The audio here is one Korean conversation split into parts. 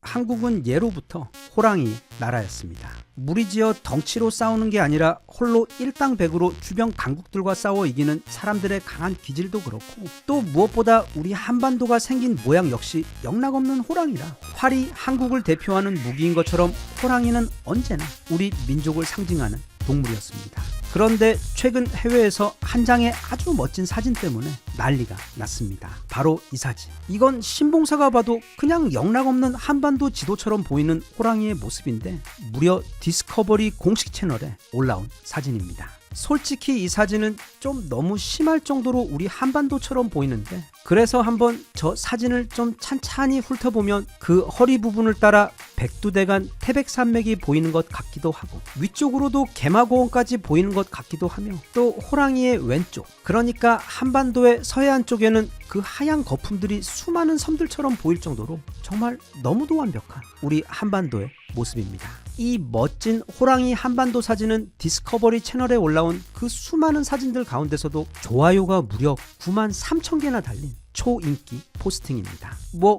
한국은 예로부터 호랑이의 나라였습니다. 무리지어 덩치로 싸우는 게 아니라 홀로 일당백으로 주변 강국들과 싸워 이기는 사람들의 강한 기질도 그렇고, 또 무엇보다 우리 한반도가 생긴 모양 역시 영락없는 호랑이라 활이 한국을 대표하는 무기인 것처럼 호랑이는 언제나 우리 민족을 상징하는 동물이었습니다. 그런데 최근 해외에서 한 장의 아주 멋진 사진 때문에 난리가 났습니다. 바로 이 사진. 이건 신봉사가 봐도 그냥 영락없는 한반도 지도처럼 보이는 호랑이의 모습인데 무려 디스커버리 공식 채널에 올라온 사진입니다. 솔직히 이 사진은 좀 너무 심할 정도로 우리 한반도처럼 보이는데, 그래서 한번 저 사진을 좀 찬찬히 훑어보면 그 허리 부분을 따라 백두대간 태백산맥이 보이는 것 같기도 하고, 위쪽으로도 개마고원까지 보이는 것 같기도 하며, 또 호랑이의 왼쪽, 그러니까 한반도의 서해안 쪽에는 그 하얀 거품들이 수많은 섬들처럼 보일 정도로 정말 너무도 완벽한 우리 한반도의 모습입니다. 이 멋진 호랑이 한반도 사진은 디스커버리 채널에 올라온 그 수많은 사진들 가운데서도 좋아요가 무려 93,000개나 달린 초인기 포스팅입니다.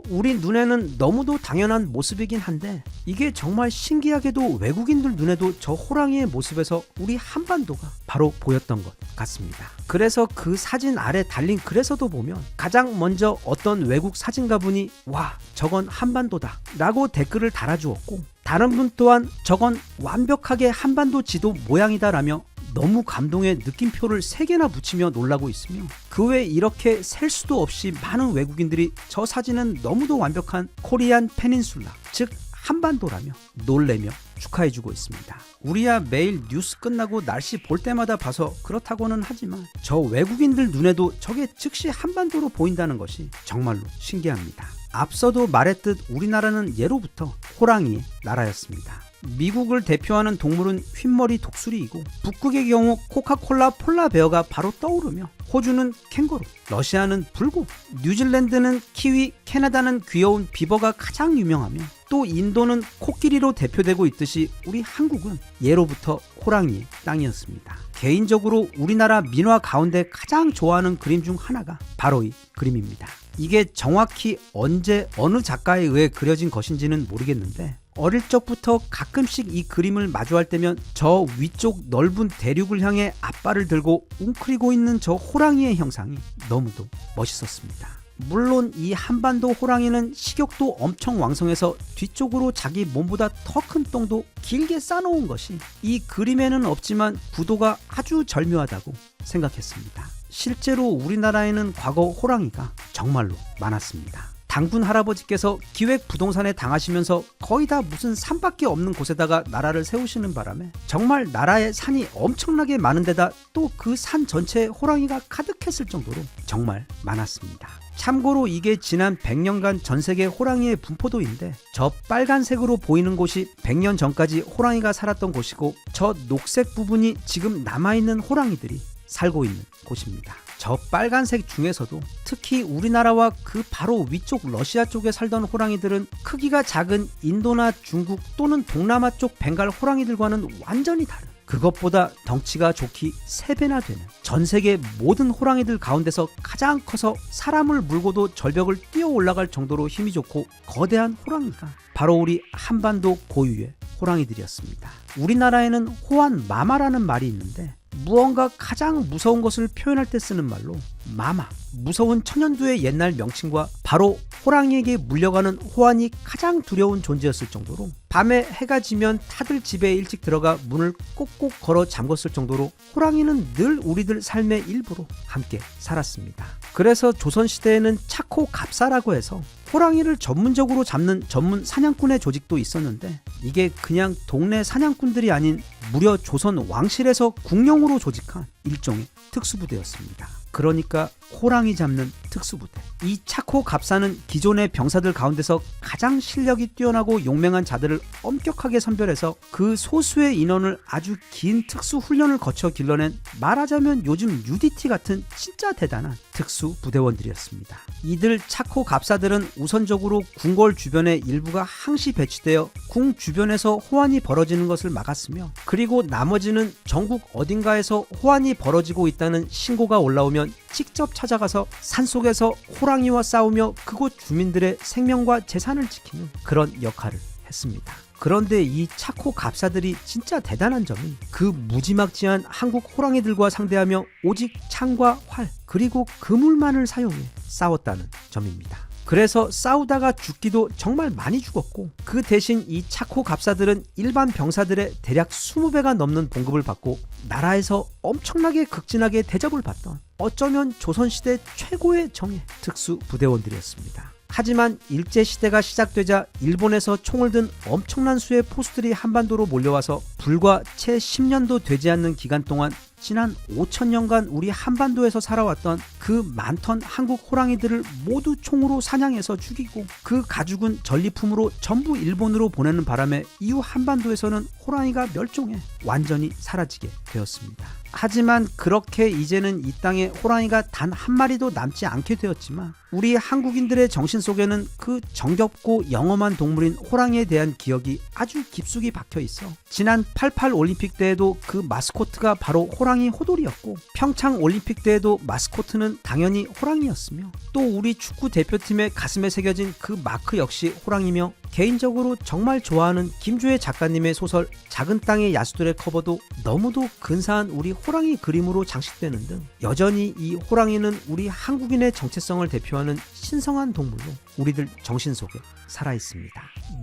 우리 눈에는 너무도 당연한 모습이긴 한데, 이게 정말 신기하게도 외국인들 눈에도 저 호랑이의 모습에서 우리 한반도가 바로 보였던 것 같습니다. 그래서 그 사진 아래 달린 글에서도 보면 가장 먼저 어떤 외국 사진가분이 "와, 저건 한반도다" 라고 댓글을 달아주었고, 다른 분 또한 "저건 완벽하게 한반도 지도 모양이다" 라며 너무 감동의 느낌표를 3개나 붙이며 놀라고 있으며, 그 외에 이렇게 셀 수도 없이 많은 외국인들이 저 사진은 너무도 완벽한 코리안 페닌슐라, 즉 한반도라며 놀래며 축하해주고 있습니다. 우리야 매일 뉴스 끝나고 날씨 볼 때마다 봐서 그렇다고는 하지만 저 외국인들 눈에도 저게 즉시 한반도로 보인다는 것이 정말로 신기합니다. 앞서도 말했듯 우리나라는 예로부터 호랑이의 나라였습니다. 미국을 대표하는 동물은 흰머리 독수리이고, 북극의 경우 코카콜라 폴라베어가 바로 떠오르며, 호주는 캥거루, 러시아는 불고, 뉴질랜드는 키위, 캐나다는 귀여운 비버가 가장 유명하며, 또 인도는 코끼리로 대표되고 있듯이 우리 한국은 예로부터 호랑이의 땅이었습니다. 개인적으로 우리나라 민화 가운데 가장 좋아하는 그림 중 하나가 바로 이 그림입니다. 이게 정확히 언제 어느 작가에 의해 그려진 것인지는 모르겠는데, 어릴 적부터 가끔씩 이 그림을 마주할 때면 저 위쪽 넓은 대륙을 향해 앞발을 들고 웅크리고 있는 저 호랑이의 형상이 너무도 멋있었습니다. 물론 이 한반도 호랑이는 식욕도 엄청 왕성해서 뒤쪽으로 자기 몸보다 더 큰 똥도 길게 싸놓은 것이 이 그림에는 없지만 구도가 아주 절묘하다고 생각했습니다. 실제로 우리나라에는 과거 호랑이가 정말로 많았습니다. 당군 할아버지께서 기획 부동산에 당하시면서 거의 다 무슨 산밖에 없는 곳에다가 나라를 세우시는 바람에 정말 나라에 산이 엄청나게 많은 데다 또 그 산 전체에 호랑이가 가득했을 정도로 정말 많았습니다. 참고로 이게 지난 100년간 전세계 호랑이의 분포도인데, 저 빨간색으로 보이는 곳이 100년 전까지 호랑이가 살았던 곳이고, 저 녹색 부분이 지금 남아있는 호랑이들이 살고 있는 곳입니다. 저 빨간색 중에서도 특히 우리나라와 그 바로 위쪽 러시아 쪽에 살던 호랑이들은 크기가 작은 인도나 중국 또는 동남아 쪽 벵갈 호랑이들과는 완전히 다른, 그것보다 덩치가 좋기 3배나 되는, 전 세계 모든 호랑이들 가운데서 가장 커서 사람을 물고도 절벽을 뛰어 올라갈 정도로 힘이 좋고 거대한 호랑이가 바로 우리 한반도 고유의 호랑이들이었습니다. 우리나라에는 호환 마마라는 말이 있는데, 무언가 가장 무서운 것을 표현할 때 쓰는 말로 마마, 무서운 천연두의 옛날 명칭과 바로 호랑이에게 물려가는 호환이 가장 두려운 존재였을 정도로, 밤에 해가 지면 타들 집에 일찍 들어가 문을 꼭꼭 걸어 잠궜을 정도로 호랑이는 늘 우리들 삶의 일부로 함께 살았습니다. 그래서 조선시대에는 차코 갑사라고 해서 호랑이를 전문적으로 잡는 전문 사냥꾼의 조직도 있었는데, 이게 그냥 동네 사냥꾼들이 아닌 무려 조선 왕실에서 국령으로 조직한 일종의 특수부대였습니다. 그러니까 호랑이 잡는 특수부대. 이 차코 갑사는 기존의 병사들 가운데서 가장 실력이 뛰어나고 용맹한 자들을 엄격하게 선별해서 그 소수의 인원을 아주 긴 특수훈련을 거쳐 길러낸, 말하자면 요즘 UDT 같은 진짜 대단한 특수부대원들이었습니다. 이들 차코 갑사들은 우선적으로 궁궐 주변에 일부가 항시 배치되어 궁 주변에서 호환이 벌어지는 것을 막았으며, 그리고 그리고 나머지는 전국 어딘가에서 호환이 벌어지고 있다는 신고가 올라오면 직접 찾아가서 산속에서 호랑이와 싸우며 그곳 주민들의 생명과 재산을 지키는 그런 역할을 했습니다. 그런데 이 차코 갑사들이 진짜 대단한 점이 그 무지막지한 한국 호랑이들과 상대하며 오직 창과 활 그리고 그물만을 사용해 싸웠다는 점입니다. 그래서 싸우다가 죽기도 정말 많이 죽었고 그 대신 이 차코 갑사들은 일반 병사들의 대략 20배가 넘는 봉급을 받고 나라에서 엄청나게 극진하게 대접을 받던 어쩌면 조선시대 최고의 정예 특수부대원들이었습니다. 하지만 일제시대가 시작되자 일본에서 총을 든 엄청난 수의 포수들이 한반도로 몰려와서 불과 채 10년도 되지 않는 기간 동안 지난 5천년간 우리 한반도에서 살아왔던 그 많던 한국 호랑이들을 모두 총으로 사냥해서 죽이고 그 가죽은 전리품으로 전부 일본으로 보내는 바람에 이후 한반도에서는 호랑이가 멸종해 완전히 사라지게 되었습니다. 하지만 그렇게 이제는 이 땅에 호랑이가 단 한 마리도 남지 않게 되었지만 우리 한국인들의 정신 속에는 그 정겹고 영험한 동물인 호랑이에 대한 기억이 아주 깊숙이 박혀 있어 지난 88 올림픽 때에도 그 마스코트가 바로 호랑이 호돌이였고 평창 올림픽 때에도 마스코트는 당연히 호랑이였으며 또 우리 축구 대표팀의 가슴에 새겨진 그 마크 역시 호랑이며 개인적으로 정말 좋아하는 김주혜 작가님의 소설 작은 땅의 야수들의 커버도 너무도 근사한 우리 호랑이 그림으로 장식되는 등 여전히 이 호랑이는 우리 한국인의 정체성을 대표하는 신성한 동물로 우리들 정신 속에 살아있습니다.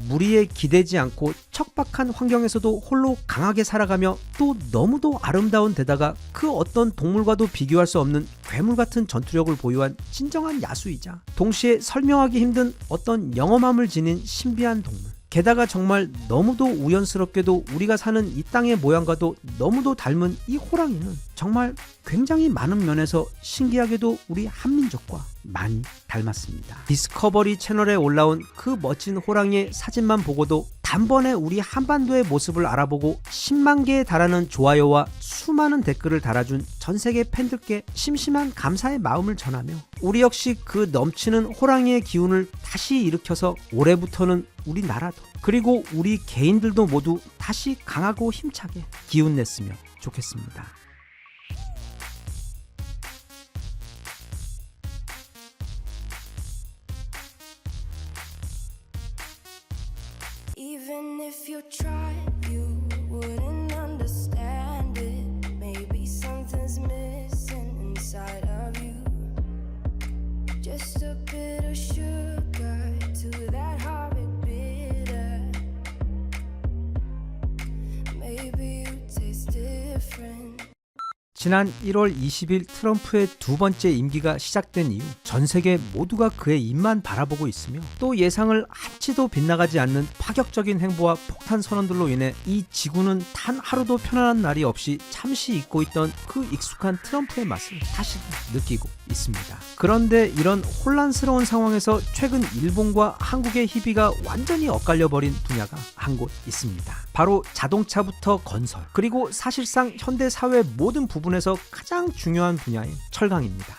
무리에 기대지 않고 척박한 환경에서도 홀로 강하게 살아가며 또 너무도 아름다운 데다가 그 어떤 동물과도 비교할 수 없는 괴물 같은 전투력을 보유한 진정한 야수이자 동시에 설명하기 힘든 어떤 영험함을 지닌 신비한 동물. 게다가 정말 너무도 우연스럽게도 우리가 사는 이 땅의 모양과도 너무도 닮은 이 호랑이는 정말 굉장히 많은 면에서 신기하게도 우리 한민족과 많이 닮았습니다. 디스커버리 채널에 올라온 그 멋진 호랑이의 사진만 보고도 단번에 우리 한반도의 모습을 알아보고 10만 개에 달하는 좋아요와 수많은 댓글을 달아준 전세계 팬들께 심심한 감사의 마음을 전하며 우리 역시 그 넘치는 호랑이의 기운을 다시 일으켜서 올해부터는 우리나라도 그리고 우리 개인들도 모두 다시 강하고 힘차게 기운냈으면 좋겠습니다. Even if you tried, you wouldn't understand it. Maybe something's missing inside of you. Just a bit of sugar to that horrid bitter. Maybe you taste different. 지난 1월 20일 트럼프의 두 번째 임기가 시작된 이후 전 세계 모두가 그의 입만 바라보고 있으며 또 예상을 한치도 빗나가지 않는 파격적인 행보와 폭탄 선언들로 인해 이 지구는 단 하루도 편안한 날이 없이 잠시 잊고 있던 그 익숙한 트럼프의 맛을 다시 느끼고 있습니다. 그런데 이런 혼란스러운 상황에서 최근 일본과 한국의 희비가 완전히 엇갈려버린 분야가 한 곳 있습니다. 바로 자동차부터 건설 그리고 사실상 현대 사회 모든 부분에서 가장 중요한 분야인 철강입니다.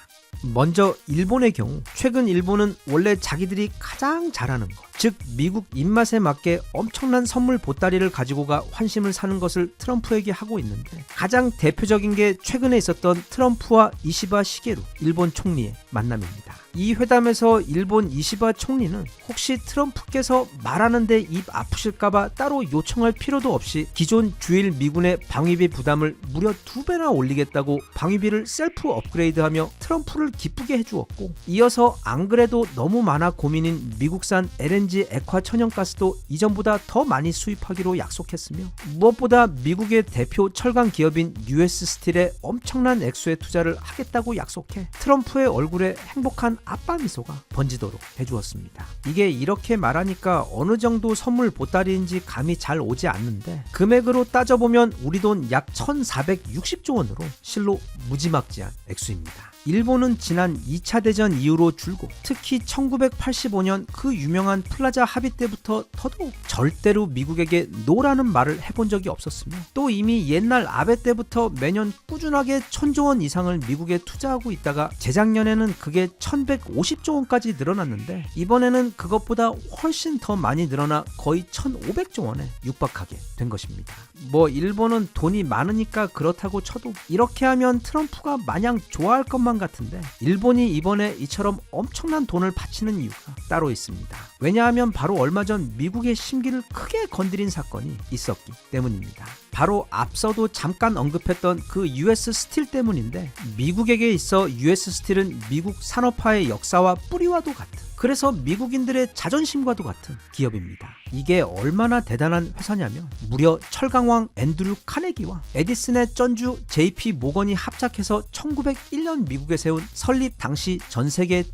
먼저 일본의 경우 최근 일본은 원래 자기들이 가장 잘하는 것, 즉 미국 입맛에 맞게 엄청난 선물 보따리를 가지고 가 환심을 사는 것을 트럼프에게 하고 있는데 가장 대표적인 게 최근에 있었던 트럼프와 이시바 시게루 일본 총리의 만남입니다. 이 회담에서 일본 이시바 총리는 혹시 트럼프께서 말하는데 입 아프실까봐 따로 요청할 필요도 없이 기존 주일 미군의 방위비 부담을 무려 2배나 올리겠다고 방위비를 셀프 업그레이드하며 트럼프를 기쁘게 해주었고 이어서 안 그래도 너무 많아 고민인 미국산 LNG 액화 천연가스도 이전보다 더 많이 수입하기로 약속했으며 무엇보다 미국의 대표 철강 기업인 US 스틸에 엄청난 액수의 투자를 하겠다고 약속해 트럼프의 얼굴에 행복한 아빠 미소가 번지도록 해주었습니다. 이게 이렇게 말하니까 어느 정도 선물 보따리인지 감이 잘 오지 않는데 금액으로 따져보면 우리 돈 약 1460조 원으로 실로 무지막지한 액수입니다. 일본은 지난 2차 대전 이후로 줄고 특히 1985년 그 유명한 플라자 합의 때부터 더더욱 절대로 미국에게 노라는 말을 해본 적이 없었으며 또 이미 옛날 아베 때부터 매년 꾸준하게 1000조 원 이상을 미국에 투자하고 있다가 재작년에는 그게 1150조 원까지 늘어났는데 이번에는 그것보다 훨씬 더 많이 늘어나 거의 1500조 원에 육박하게 된 것입니다. 뭐 일본은 돈이 많으니까 그렇다고 쳐도 이렇게 하면 트럼프가 마냥 좋아할 것만 같은데 일본이 이번에 이처럼 엄청난 돈을 바치는 이유가 따로 있습니다. 왜냐하면 바로 얼마 전 미국의 심기를 크게 건드린 사건이 있었기 때문입니다. 바로 앞서도 잠깐 언급했던 그 US 스틸 때문인데 미국에게 있어 US 스틸은 미국 산업화의 역사와 뿌리와도 같은 그래서 미국인들의 자존심과도 같은 기업입니다. 이게 얼마나 대단한 회사냐면 무려 철강왕 앤드류 카네기와 에디슨의 쩐주 JP 모건이 합작해서 1901년 미국에 세운 설립 당시 전 세계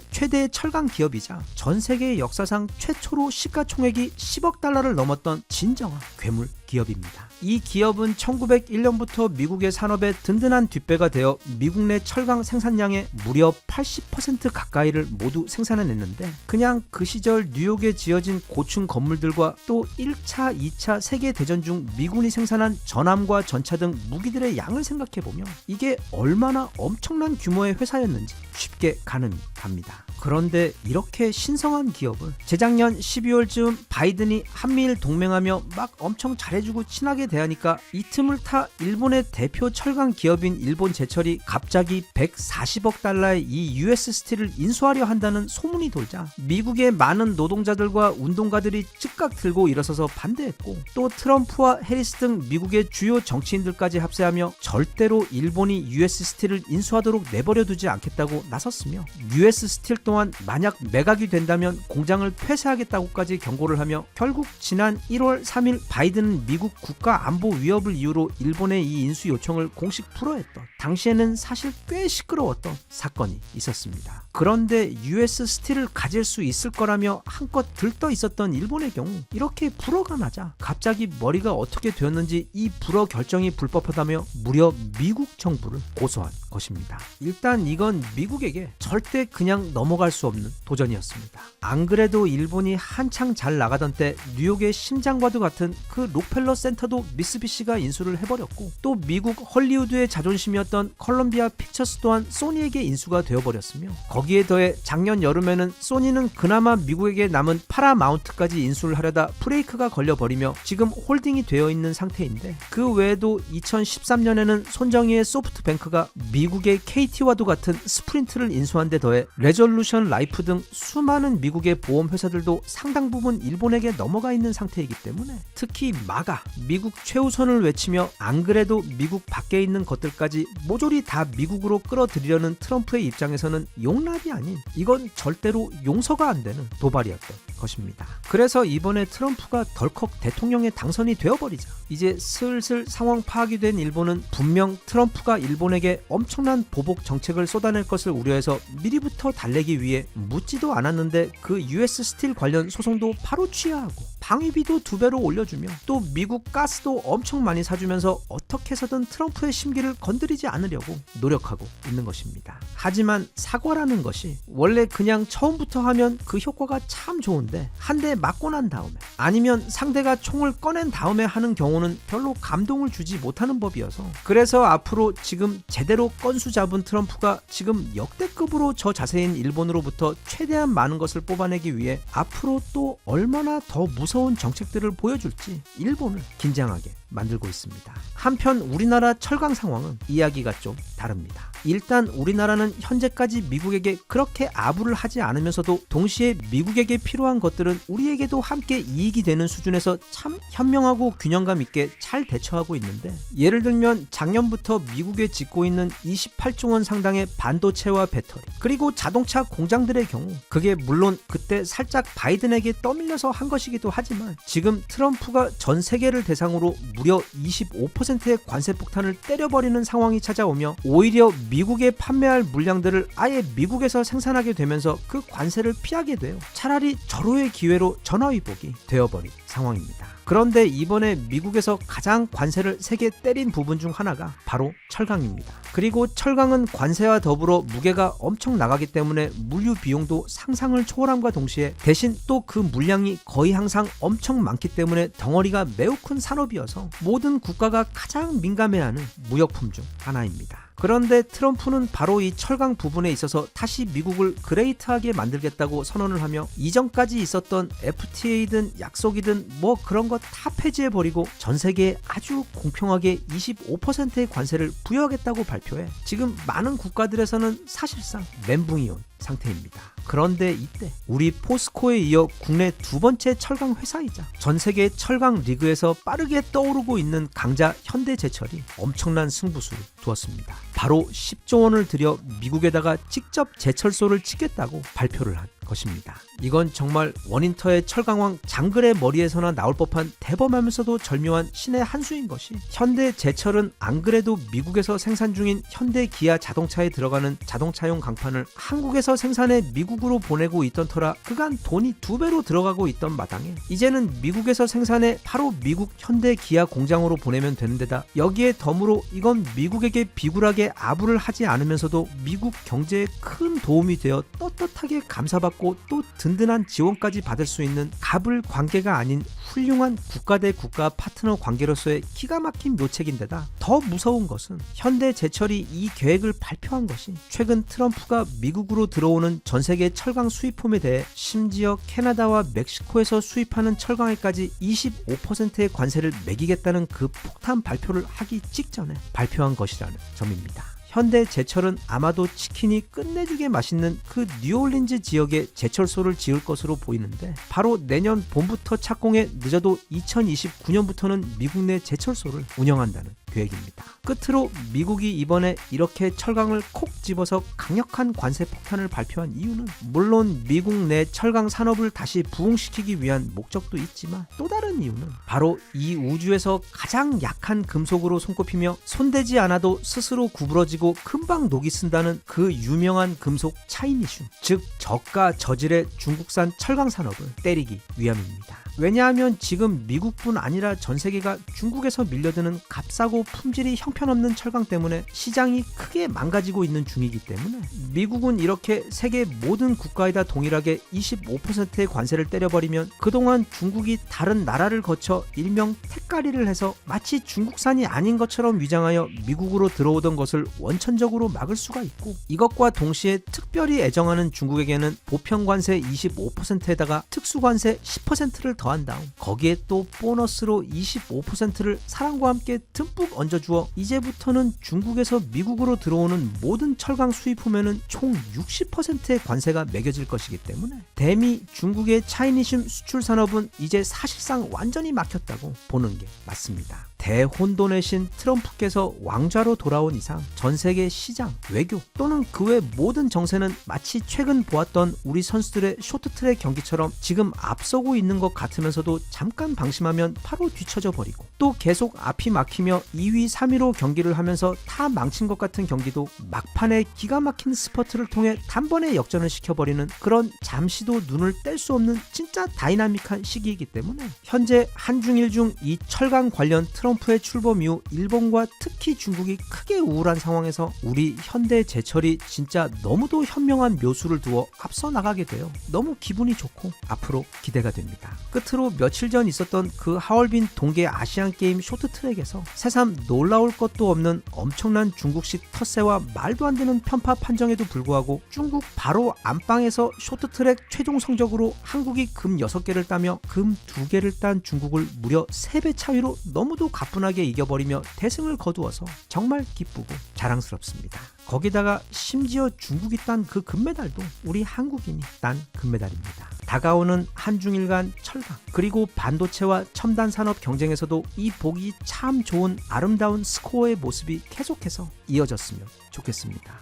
최대의 철강 기업이자 전 세계 역사상 최초로 시가총액이 10억 달러를 넘었던 진정한 괴물 기업입니다. 이 기업은 1901년부터 미국의 산업의 든든한 뒷배가 되어 미국 내 철강 생산량의 무려 80% 가까이를 모두 생산해냈는데 그냥 그 시절 뉴욕에 지어진 고층 건물들과 또 1차, 2차 세계대전 중 미군이 생산한 전함과 전차 등 무기들의 양을 생각해보면 이게 얼마나 엄청난 규모의 회사였는지 쉽게 가늠이 갑니다. 그런데 이렇게 신성한 기업을 재작년 12월쯤 바이든이 한미일 동맹하며 막 엄청 잘해주고 친하게 대하니까 이 틈을 타 일본의 대표 철강 기업인 일본제철이 갑자기 140억 달러의 이 US 스틸을 인수하려 한다는 소문이 돌자 미국의 많은 노동자들과 운동가들이 즉각 들고 일어서서 반대했고 또 트럼프와 해리스 등 미국의 주요 정치인들까지 합세하며 절대로 일본이 US 스틸을 인수하도록 내버려 두지 않겠다고 나섰으며 US 스틸 또한 만약 매각이 된다면 공장을 폐쇄하겠다고까지 경고를 하며 결국 지난 1월 3일 바이든은 미국 국가 안보 위협을 이유로 일본의 이 인수 요청을 공식 불허했던 당시에는 사실 꽤 시끄러웠던 사건이 있었습니다. 그런데 US 스틸을 가질 수 있을 거라며 한껏 들떠 있었던 일본의 경우 이렇게 불허가 나자 갑자기 머리가 어떻게 되었는지 이 불허 결정이 불법하다며 무려 미국 정부를 고소한 것입니다. 일단 이건 미국에게 절대 그냥 넘어갈 수 없는 도전이었습니다. 안 그래도 일본이 한창 잘 나가던 때 뉴욕의 심장과도 같은 그 록펠러 센터도 미쓰비시가 인수를 해버렸고 또 미국 헐리우드의 자존심이었던 컬럼비아 픽처스 또한 소니에게 인수가 되어버렸으며 거기에 더해 작년 여름에는 소니는 그나마 미국에게 남은 파라마운트까지 인수를 하려다 브레이크가 걸려버리며 지금 홀딩이 되어 있는 상태인데 그 외에도 2013년에는 손정희의 소프트뱅크가 미국의 KT와도 같은 스프린트를 인수한 데 더해 레졸루션 라이프 등 수많은 미국의 보험회사들도 상당 부분 일본에게 넘어가 있는 상태이기 때문에 특히 마가 미국 최우선을 외치며 안 그래도 미국 밖에 있는 것들까지 모조리 다 미국으로 끌어들이려는 트럼프의 입장에서는 용납이 아닌 이건 절대로 용서가 안 되는 도발이었던 것입니다. 그래서 이번에 트럼프가 덜컥 대통령에 당선이 되어버리자 이제 슬슬 상황 파악이 된 일본은 분명 트럼프가 일본에게 엄청난 보복 정책을 쏟아낼 것을 우려해서 미리부터 달래기 위해 묻지도 않았는데 그 US 스틸 관련 소송도 바로 취하하고 방위비도 2배로 올려주며 또 미국 가스도 엄청 많이 사주면서 어떻게 해서든 트럼프의 심기를 건드리지 않으려고 노력하고 있는 것입니다. 하지만 사과라는 것이 원래 그냥 처음부터 하면 그 효과가 참 좋은데 한 대 맞고 난 다음에 아니면 상대가 총을 꺼낸 다음에 하는 경우는 별로 감동을 주지 못하는 법이어서 그래서 앞으로 지금 제대로 건수 잡은 트럼프가 지금 역대급으로 저 자세인 일본으로부터 최대한 많은 것을 뽑아내기 위해 앞으로 또 얼마나 더 무서운 정책들을 보여줄지 일본을 긴장하게 만들고 있습니다. 한편 우리나라 철강 상황은 이야기가 좀 다릅니다. 일단 우리나라는 현재까지 미국에게 그렇게 아부를 하지 않으면서도 동시에 미국에게 필요한 것들은 우리에게도 함께 이익이 되는 수준에서 참 현명하고 균형감 있게 잘 대처하고 있는데 예를 들면 작년부터 미국에 짓고 있는 28조 원 상당의 반도체와 배터리 그리고 자동차 공장들의 경우 그게 물론 그때 살짝 바이든에게 떠밀려서 한 것이기도 하지만 지금 트럼프가 전 세계를 대상으로 무려 25%의 관세 폭탄을 때려버리는 상황이 찾아오며 오히려 미국에 판매할 물량들을 아예 미국에서 생산하게 되면서 그 관세를 피하게 돼요. 차라리 절호의 기회로 전화위복이 되어버린 상황입니다. 그런데 이번에 미국에서 가장 관세를 세게 때린 부분 중 하나가 바로 철강입니다. 그리고 철강은 관세와 더불어 무게가 엄청 나가기 때문에 물류 비용도 상상을 초월함과 동시에 대신 또 그 물량이 거의 항상 엄청 많기 때문에 덩어리가 매우 큰 산업이어서 모든 국가가 가장 민감해하는 무역품 중 하나입니다. 그런데 트럼프는 바로 이 철강 부분에 있어서 다시 미국을 그레이트하게 만들겠다고 선언을 하며 이전까지 있었던 FTA든 약속이든 뭐 그런 거 다 폐지해버리고 전 세계에 아주 공평하게 25%의 관세를 부여하겠다고 발표해 지금 많은 국가들에서는 사실상 멘붕이 온 상태입니다. 그런데 이때 우리 포스코에 이어 국내 두 번째 철강 회사이자 전 세계 철강 리그에서 빠르게 떠오르고 있는 강자 현대제철이 엄청난 승부수를 두었습니다. 바로 10조 원을 들여 미국에다가 직접 제철소를 짓겠다고 발표를 한 것입니다. 이건 정말 원인터의 철강왕 장글의 머리에서나 나올 법한 대범하면서도 절묘한 신의 한 수인 것이 현대제철은 안 그래도 미국에서 생산 중인 현대 기아 자동차에 들어가는 자동차용 강판을 한국에서 생산해 미국으로 보내고 있던 터라 그간 돈이 2배로 들어가고 있던 마당에 이제는 미국에서 생산해 바로 미국 현대 기아 공장으로 보내면 되는 데다 여기에 덤으로 이건 미국에게 비굴하게 아부를 하지 않으면서도 미국 경제에 큰 도움이 되어 떳떳하게 감사받고 또 든든한 지원까지 받을 수 있는 갑을 관계가 아닌 훌륭한 국가 대 국가 파트너 관계로서의 기가 막힌 묘책인데다 더 무서운 것은 현대제철이 이 계획을 발표한 것이 최근 트럼프가 미국으로 들어오는 전 세계 철강 수입품에 대해 심지어 캐나다와 멕시코에서 수입하는 철강에까지 25%의 관세를 매기겠다는 그 폭탄 발표를 하기 직전에 발표한 것이라는 점입니다. 현대제철은 아마도 치킨이 끝내주게 맛있는 그 뉴올린즈 지역에 제철소를 지을 것으로 보이는데 바로 내년 봄부터 착공해 늦어도 2029년부터는 미국 내 제철소를 운영한다는 계획입니다. 끝으로 미국이 이번에 이렇게 철강을 콕 집어서 강력한 관세 폭탄을 발표한 이유는 물론 미국 내 철강 산업을 다시 부흥시키기 위한 목적도 있지만 또 다른 이유는 바로 이 우주에서 가장 약한 금속으로 손꼽히며 손대지 않아도 스스로 구부러지고 금방 녹이 쓴다는 그 유명한 금속 차이니슘, 즉 저가 저질의 중국산 철강 산업을 때리기 위함입니다. 왜냐하면 지금 미국뿐 아니라 전 세계가 중국에서 밀려드는 값싸고 품질이 형편없는 철강 때문에 시장이 크게 망가지고 있는 중이기 때문에 미국은 이렇게 세계 모든 국가에다 동일하게 25%의 관세를 때려버리면 그동안 중국이 다른 나라를 거쳐 일명 택가리를 해서 마치 중국산이 아닌 것처럼 위장하여 미국으로 들어오던 것을 원천적으로 막을 수가 있고 이것과 동시에 특별히 애정하는 중국에게는 보편관세 25%에다가 특수관세 10%를 더한 다음 거기에 또 보너스로 25%를 사랑과 함께 듬뿍 얹어주어 이제부터는 중국에서 미국으로 들어오는 모든 철강 수입품에는 총 60%의 관세가 매겨질 것이기 때문에 대미 중국의 차이니슘 수출 산업은 이제 사실상 완전히 막혔다고 보는 게 맞습니다. 대혼돈의 신 트럼프께서 왕좌로 돌아온 이상 전 세계 시장, 외교 또는 그 외 모든 정세는 마치 최근 보았던 우리 선수들의 쇼트트랙 경기처럼 지금 앞서고 있는 것 같으면서도 잠깐 방심하면 바로 뒤처져 버리고 또 계속 앞이 막히며 2위, 3위로 경기를 하면서 다 망친 것 같은 경기도 막판에 기가 막힌 스퍼트를 통해 단번에 역전을 시켜버리는 그런 잠시도 눈을 뗄 수 없는 진짜 다이나믹한 시기이기 때문에 현재 한중일 중 이 철강 관련 트럼프의 출범 이후 일본과 특히 중국이 크게 우울한 상황에서 우리 현대제철이 진짜 너무도 현명한 묘수를 두어 앞서 나가게 되어 너무 기분이 좋고 앞으로 기대가 됩니다. 끝으로 며칠 전 있었던 그 하얼빈 동계 아시안게임 쇼트트랙에서 새삼 놀라울 것도 없는 엄청난 중국식 텃세와 말도 안 되는 편파 판정에도 불구하고 중국 바로 안방에서 쇼트트랙 최종 성적으로 한국이 금 6개를 따며 금 2개를 딴 중국을 무려 3배 차이로 너무도 가뿐하게 이겨버리며 대승을 거두어서 정말 기쁘고 자랑스럽습니다. 거기다가 심지어 중국이 딴 그 금메달도 우리 한국인이 딴 금메달입니다. 다가오는 한중일 간 철강 그리고 반도체와 첨단 산업 경쟁에서도 이 보기 참 좋은 아름다운 스코어의 모습이 계속해서 이어졌으면 좋겠습니다.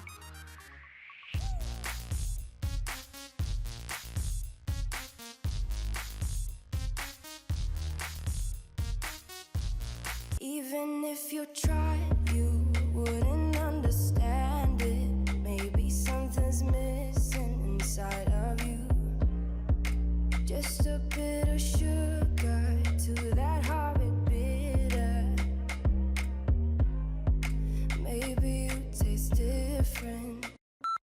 Even if you tried, you wouldn't understand it. Maybe something's missing inside of you. Just a bit bit of sugar to that horrid bitter. Maybe you taste different.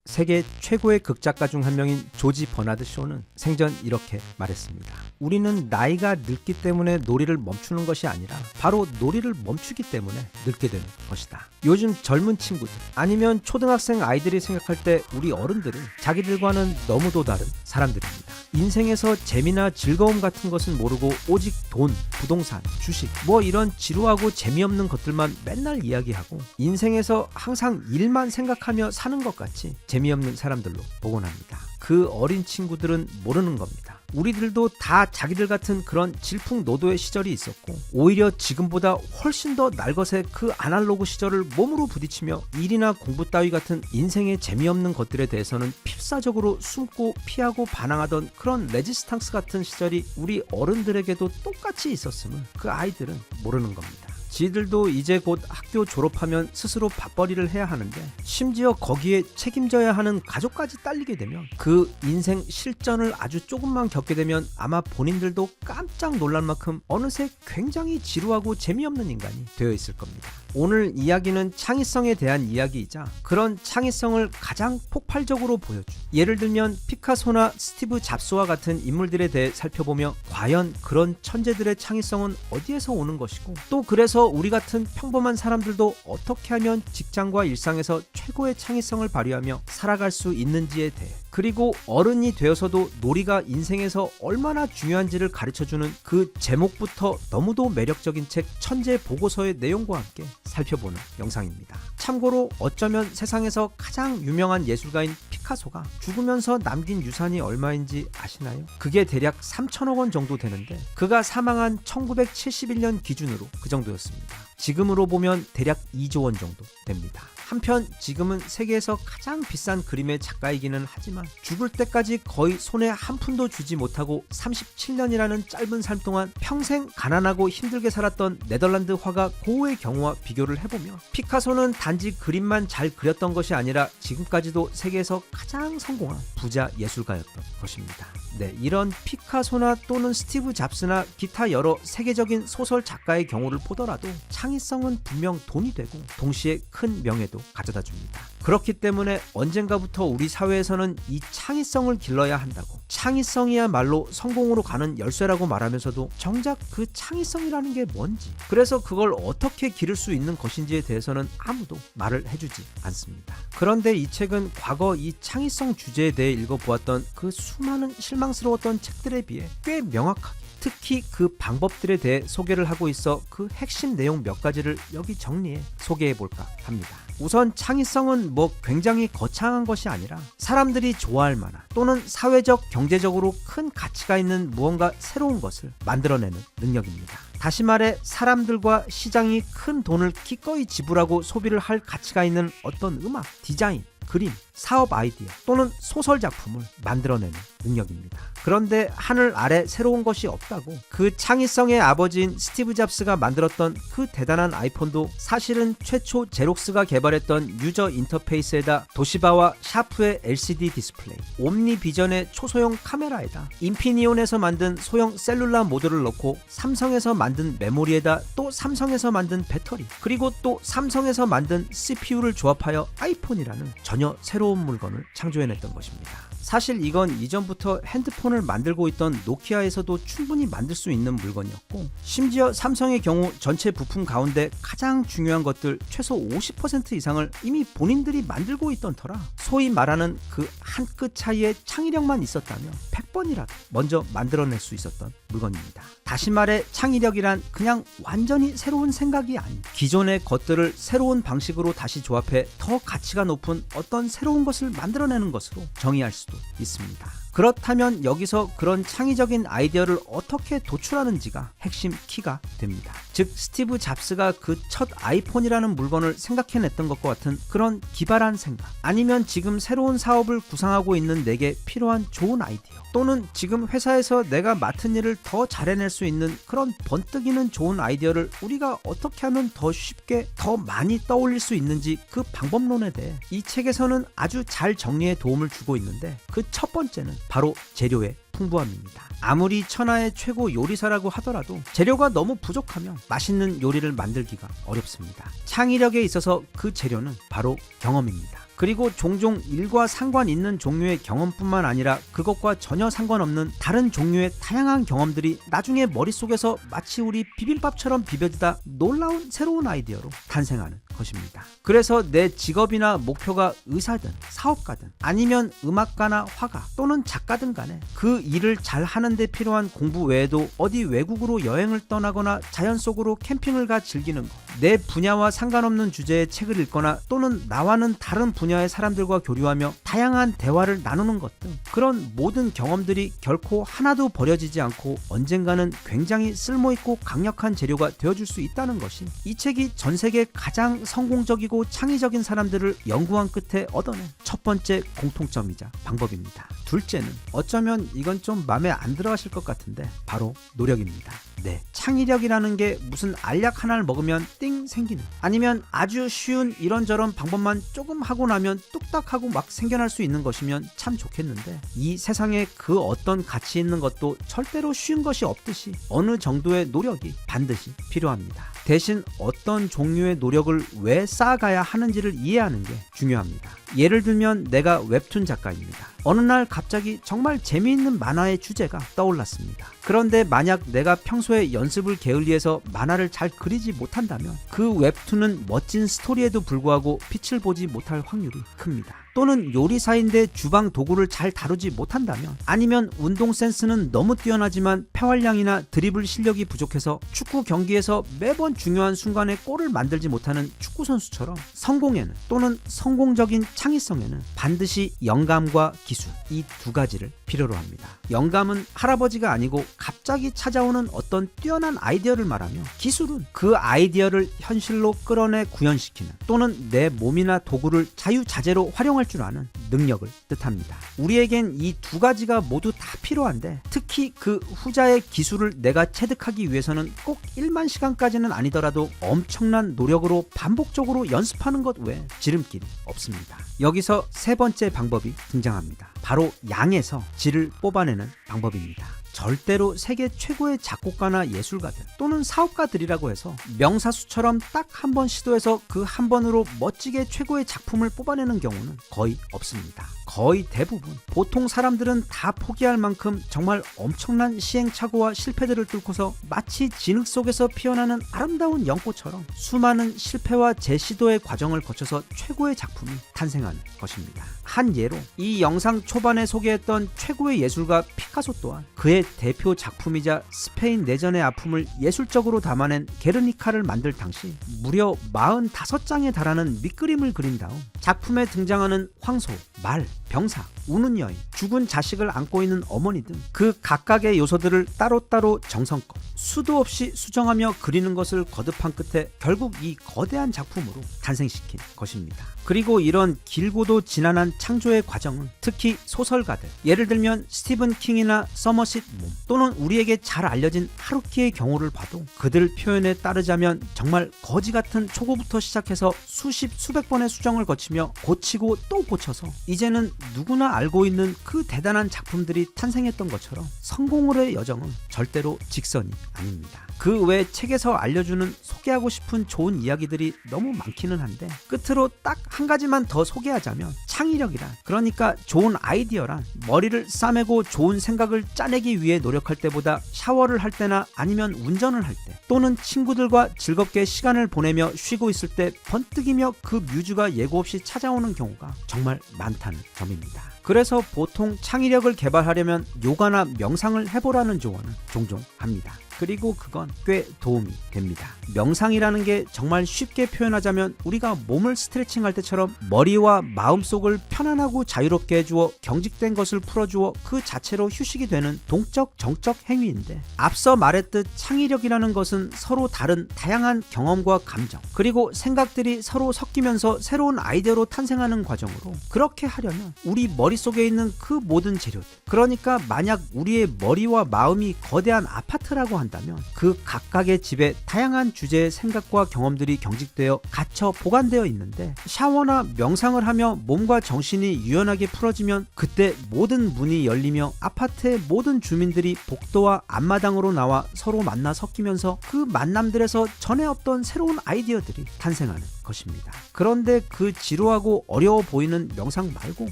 세계 최고의 극작가 중 한 명인 조지 버나드 쇼는 생전 이렇게 말했습니다. 우리는 나이가 늙기 때문에 놀이를 멈추는 것이 아니라 바로 놀이를 멈추기 때문에 늙게 되는 것이다. 요즘 젊은 친구들 아니면 초등학생 아이들이 생각할 때 우리 어른들은 자기들과는 너무도 다른 사람들입니다. 인생에서 재미나 즐거움 같은 것은 모르고 오직 돈, 부동산, 주식 뭐 이런 지루하고 재미없는 것들만 맨날 이야기하고 인생에서 항상 일만 생각하며 사는 것 같이 재미없는 사람들로 보곤 합니다. 그 어린 친구들은 모르는 겁니다. 우리들도 다 자기들 같은 그런 질풍노도의 시절이 있었고 오히려 지금보다 훨씬 더 날것의 그 아날로그 시절을 몸으로 부딪히며 일이나 공부 따위 같은 인생의 재미없는 것들에 대해서는 필사적으로 숨고 피하고 반항하던 그런 레지스탕스 같은 시절이 우리 어른들에게도 똑같이 있었음을 그 아이들은 모르는 겁니다. 지들도 이제 곧 학교 졸업하면 스스로 밥벌이를 해야 하는데 심지어 거기에 책임져야 하는 가족까지 딸리게 되면 그 인생 실전을 아주 조금만 겪게 되면 아마 본인들도 깜짝 놀랄 만큼 어느새 굉장히 지루하고 재미없는 인간이 되어 있을 겁니다. 오늘 이야기는 창의성에 대한 이야기이자 그런 창의성을 가장 폭발적으로 보여준 예를 들면 피카소나 스티브 잡스와 같은 인물들에 대해 살펴보며 과연 그런 천재들의 창의성은 어디에서 오는 것이고 또 그래서 우리 같은 평범한 사람들도 어떻게 하면 직장과 일상에서 최고의 창의성을 발휘하며 살아갈 수 있는지에 대해 그리고 어른이 되어서도 놀이가 인생에서 얼마나 중요한지를 가르쳐주는 그 제목부터 너무도 매력적인 책 천재 보고서의 내용과 함께 살펴보는 영상입니다. 참고로 어쩌면 세상에서 가장 유명한 예술가인 피카소가 죽으면서 남긴 유산이 얼마인지 아시나요? 그게 대략 3천억 원 정도 되는데 그가 사망한 1971년 기준으로 그 정도였습니다. 지금으로 보면 대략 2조 원 정도 됩니다. 한편 지금은 세계에서 가장 비싼 그림의 작가이기는 하지만 죽을 때까지 거의 손에 한 푼도 쥐지 못하고 37년이라는 짧은 삶 동안 평생 가난하고 힘들게 살았던 네덜란드 화가 고우의 경우와 비교를 해보면 피카소는 단지 그림만 잘 그렸던 것이 아니라 지금까지도 세계에서 가장 성공한 부자 예술가였던 것입니다. 네, 이런 피카소나 또는 스티브 잡스나 기타 여러 세계적인 소설 작가의 경우를 보더라도 창의성은 분명 돈이 되고 동시에 큰 명예도 가져다 줍니다. 그렇기 때문에 언젠가부터 우리 사회에서는 이 창의성을 길러야 한다고 창의성이야말로 성공으로 가는 열쇠라고 말하면서도 정작 그 창의성이라는 게 뭔지 그래서 그걸 어떻게 기를 수 있는 것인지에 대해서는 아무도 말을 해주지 않습니다. 그런데 이 책은 과거 이 창의성 주제에 대해 읽어보았던 그 수많은 실망스러웠던 책들에 비해 꽤 명확하게 특히 그 방법들에 대해 소개를 하고 있어 그 핵심 내용 몇 가지를 여기 정리해 소개해볼까 합니다. 우선 창의성은 뭐 굉장히 거창한 것이 아니라 사람들이 좋아할 만한 또는 사회적 경제적으로 큰 가치가 있는 무언가 새로운 것을 만들어내는 능력입니다. 다시 말해 사람들과 시장이 큰 돈을 기꺼이 지불하고 소비를 할 가치가 있는 어떤 음악, 디자인, 그림, 사업 아이디어 또는 소설 작품을 만들어내는 능력입니다. 그런데 하늘 아래 새로운 것이 없다고 그 창의성의 아버지인 스티브 잡스가 만들었던 그 대단한 아이폰도 사실은 최초 제록스가 개발했던 유저 인터페이스에다 도시바와 샤프의 LCD 디스플레이, 옴니비전의 초소형 카메라에다 인피니온에서 만든 소형 셀룰라 모듈을 넣고 삼성에서 만든 메모리에다 또 삼성에서 만든 배터리 그리고 또 삼성에서 만든 CPU를 조합하여 아이폰이라는 전혀 새로운 물건을 창조해냈던 것입니다. 사실 이건 이전부터 핸드폰을 만들고 있던 노키아에서도 충분히 만들 수 있는 물건이었고 심지어 삼성의 경우 전체 부품 가운데 가장 중요한 것들 최소 50% 이상을 이미 본인들이 만들고 있던 터라 소위 말하는 그 한 끗 차이의 창의력만 있었다면 100번이라도 먼저 만들어낼 수 있었던 물건입니다. 다시 말해 창의력이란 그냥 완전히 새로운 생각이 아닌 기존의 것들을 새로운 방식으로 다시 조합해 더 가치가 높은 어떤 새로운 것을 만들어내는 것으로 정의할 수도 있습니다. 그렇다면 여기서 그런 창의적인 아이디어를 어떻게 도출하는지가 핵심 키가 됩니다. 즉 스티브 잡스가 그 첫 아이폰이라는 물건을 생각해냈던 것과 같은 그런 기발한 생각 아니면 지금 새로운 사업을 구상하고 있는 내게 필요한 좋은 아이디어 또는 지금 회사에서 내가 맡은 일을 더 잘해낼 수 있는 그런 번뜩이는 좋은 아이디어를 우리가 어떻게 하면 더 쉽게 더 많이 떠올릴 수 있는지 그 방법론에 대해 이 책에서는 아주 잘 정리해 도움을 주고 있는데 그 첫 번째는 바로 재료의 풍부함입니다. 아무리 천하의 최고 요리사라고 하더라도 재료가 너무 부족하면 맛있는 요리를 만들기가 어렵습니다. 창의력에 있어서 그 재료는 바로 경험입니다. 그리고 종종 일과 상관 있는 종류의 경험뿐만 아니라 그것과 전혀 상관없는 다른 종류의 다양한 경험들이 나중에 머릿속에서 마치 우리 비빔밥처럼 비벼지다 놀라운 새로운 아이디어로 탄생하는 것입니다. 그래서 내 직업이나 목표가 의사든 사업가든 아니면 음악가나 화가 또는 작가든 간에 그 일을 잘 하는 데 필요한 공부 외에도 어디 외국으로 여행을 떠나거나 자연 속으로 캠핑을 가 즐기는 것, 내 분야와 상관없는 주제의 책을 읽거나 또는 나와는 다른 분야의 사람들과 교류하며 다양한 대화를 나누는 것 등 그런 모든 경험들이 결코 하나도 버려지지 않고 언젠가는 굉장히 쓸모있고 강력한 재료가 되어줄 수 있다는 것이 이 책이 전 세계 가장 성공적이고 창의적인 사람들을 연구한 끝에 얻어낸 첫 번째 공통점이자 방법입니다. 둘째는 어쩌면 이건 좀 마음에 안 들어가실 것 같은데 바로 노력입니다. 네, 창의력이라는 게 무슨 알약 하나를 먹으면 띵 생기는, 아니면 아주 쉬운 이런저런 방법만 조금 하고 나면 뚝딱 하고 막 생겨날 수 있는 것이면 참 좋겠는데, 이 세상에 그 어떤 가치 있는 것도 절대로 쉬운 것이 없듯이 어느 정도의 노력이 반드시 필요합니다. 대신 어떤 종류의 노력을 왜 쌓아가야 하는지를 이해하는 게 중요합니다. 예를 들면 내가 웹툰 작가입니다. 어느 날 갑자기 정말 재미있는 만화의 주제가 떠올랐습니다. 그런데 만약 내가 평소에 연습을 게을리해서 만화를 잘 그리지 못한다면 그 웹툰은 멋진 스토리에도 불구하고 빛을 보지 못할 확률이 큽니다. 또는 요리사인데 주방 도구를 잘 다루지 못한다면, 아니면 운동 센스는 너무 뛰어나지만 폐활량이나 드리블 실력이 부족해서 축구 경기에서 매번 중요한 순간에 골을 만들지 못하는 축구 선수처럼 성공에는 또는 성공적인 창의성에는 반드시 영감과 기술, 이 두 가지를 필요로 합니다. 영감은 할아버지가 아니고 갑자기 찾아오는 어떤 뛰어난 아이디어를 말하며, 기술은 그 아이디어를 현실로 끌어내 구현시키는 또는 내 몸이나 도구를 자유자재로 활용할 줄 아는 능력을 뜻합니다. 우리에겐 이 두 가지가 모두 다 필요한데, 특히 그 후자의 기술을 내가 체득하기 위해서는 꼭 1만 시간까지는 아니더라도 엄청난 노력으로 반복적으로 연습하는 것 외에 지름길이 없습니다. 여기서 세 번째 방법이 등장합니다. 바로 양에서 질을 뽑아내는 방법입니다. 절대로 세계 최고의 작곡가나 예술가들 또는 사업가들이라고 해서 명사수처럼 딱 한 번 시도해서 그 한 번으로 멋지게 최고의 작품을 뽑아내는 경우는 거의 없습니다. 거의 대부분 보통 사람들은 다 포기할 만큼 정말 엄청난 시행착오와 실패들을 뚫고서 마치 진흙 속에서 피어나는 아름다운 연꽃처럼 수많은 실패와 재시도의 과정을 거쳐서 최고의 작품이 탄생하는 것입니다. 한 예로 이 영상 초반에 소개했던 최고의 예술가 피카소 또한 그의 대표 작품이자 스페인 내전의 아픔을 예술적으로 담아낸 게르니카를 만들 당시 무려 45장에 달하는 밑그림을 그린 다음 작품에 등장하는 황소, 말, 병사, 우는 여인, 죽은 자식을 안고 있는 어머니 등 그 각각의 요소들을 따로따로 정성껏 수도 없이 수정하며 그리는 것을 거듭한 끝에 결국 이 거대한 작품으로 탄생시킨 것입니다. 그리고 이런 길고도 지난한 창조의 과정은 특히 소설가들, 예를 들면 스티븐 킹이나 서머싯 몬 또는 우리에게 잘 알려진 하루키의 경우를 봐도 그들 표현에 따르자면 정말 거지 같은 초고부터 시작해서 수십 수백 번의 수정을 거치며 고치고 또 고쳐서 이제는 누구나 알고 있는 그 대단한 작품들이 탄생했던 것처럼 성공의 여정은 절대로 직선이 아닙니다. 그 외 책에서 알려주는 소개하고 싶은 좋은 이야기들이 너무 많기는 한데, 끝으로 딱 한 가지만 더 소개하자면 창의력이란, 그러니까 좋은 아이디어란 머리를 싸매고 좋은 생각을 짜내기 위해 노력할 때보다 샤워를 할 때나 아니면 운전을 할 때 또는 친구들과 즐겁게 시간을 보내며 쉬고 있을 때 번뜩이며 그 뮤즈가 예고 없이 찾아오는 경우가 정말 많다는 점입니다. 그래서 보통 창의력을 개발하려면 요가나 명상을 해보라는 조언을 종종 합니다. 그리고 그건 꽤 도움이 됩니다. 명상이라는 게 정말 쉽게 표현하자면 우리가 몸을 스트레칭할 때처럼 머리와 마음속을 편안하고 자유롭게 해주어 경직된 것을 풀어주어 그 자체로 휴식이 되는 동적 정적 행위인데, 앞서 말했듯 창의력이라는 것은 서로 다른 다양한 경험과 감정 그리고 생각들이 서로 섞이면서 새로운 아이디어로 탄생하는 과정으로, 그렇게 하려면 우리 머릿속에 있는 그 모든 재료들, 그러니까 만약 우리의 머리와 마음이 거대한 아파트라고 한다면 나눈다면 그 각각의 집에 다양한 주제의 생각과 경험들이 경직되어 갇혀 보관되어 있는데, 샤워나 명상을 하며 몸과 정신이 유연하게 풀어지면 그때 모든 문이 열리며 아파트의 모든 주민들이 복도와 앞마당으로 나와 서로 만나 섞이면서 그 만남들에서 전에 없던 새로운 아이디어들이 탄생하는 것입니다. 그런데 그 지루하고 어려워 보이는 명상 말고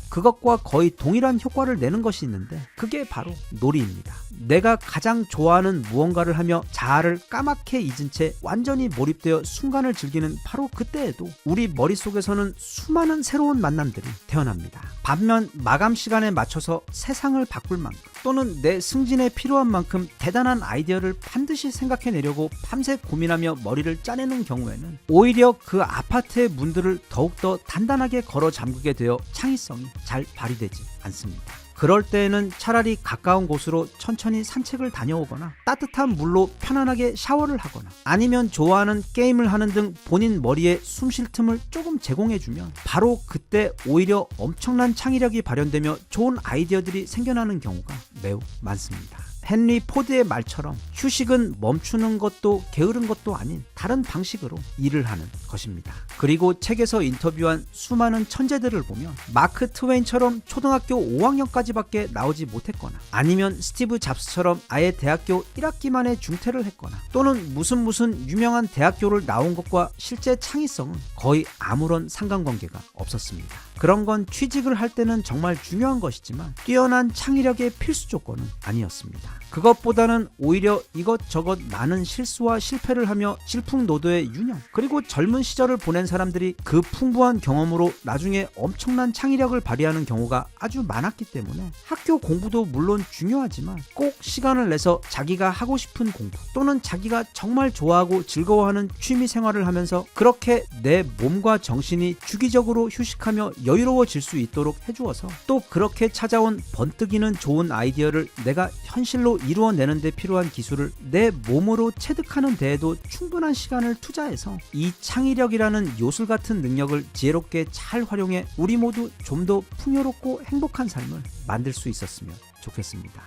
그것과 거의 동일한 효과를 내는 것이 있는데, 그게 바로 놀이입니다. 내가 가장 좋아하는 무언가를 하며 자아를 까맣게 잊은 채 완전히 몰입되어 순간을 즐기는 바로 그때에도 우리 머릿속에서는 수많은 새로운 만남들이 태어납니다. 반면 마감 시간에 맞춰서 세상을 바꿀 만큼 또는 내 승진에 필요한 만큼 대단한 아이디어를 반드시 생각해내려고 밤새 고민하며 머리를 짜내는 경우에는 오히려 그 아파트의 문들을 더욱더 단단하게 걸어 잠그게 되어 창의성이 잘 발휘되지 않습니다. 그럴 때에는 차라리 가까운 곳으로 천천히 산책을 다녀오거나 따뜻한 물로 편안하게 샤워를 하거나 아니면 좋아하는 게임을 하는 등 본인 머리에 숨 쉴 틈을 조금 제공해주면 바로 그때 오히려 엄청난 창의력이 발현되며 좋은 아이디어들이 생겨나는 경우가 매우 많습니다. 헨리 포드의 말처럼 휴식은 멈추는 것도 게으른 것도 아닌 다른 방식으로 일을 하는 것입니다. 그리고 책에서 인터뷰한 수많은 천재들을 보면 마크 트웨인처럼 초등학교 5학년까지밖에 나오지 못했거나 아니면 스티브 잡스처럼 아예 대학교 1학기 만에 중퇴를 했거나 또는 무슨 유명한 대학교를 나온 것과 실제 창의성은 거의 아무런 상관관계가 없었습니다. 그런 건 취직을 할 때는 정말 중요한 것이지만 뛰어난 창의력의 필수 조건은 아니었습니다. 그것보다는 오히려 이것저것 많은 실수와 실패를 하며 질풍노도의 유년, 그리고 젊은 시절을 보낸 사람들이 그 풍부한 경험으로 나중에 엄청난 창의력을 발휘하는 경우가 아주 많았기 때문에 학교 공부도 물론 중요하지만 꼭 시간을 내서 자기가 하고 싶은 공부 또는 자기가 정말 좋아하고 즐거워하는 취미 생활을 하면서 그렇게 내 몸과 정신이 주기적으로 휴식하며 여유로워질 수 있도록 해주어서 또 그렇게 찾아온 번뜩이는 좋은 아이디어를 내가 현실로 이루어내는 데 필요한 기술을 내 몸으로 체득하는 데에도 충분한 시간을 투자해서 이 창의력이라는 요술 같은 능력을 지혜롭게 잘 활용해 우리 모두 좀 더 풍요롭고 행복한 삶을 만들 수 있었으면 좋겠습니다.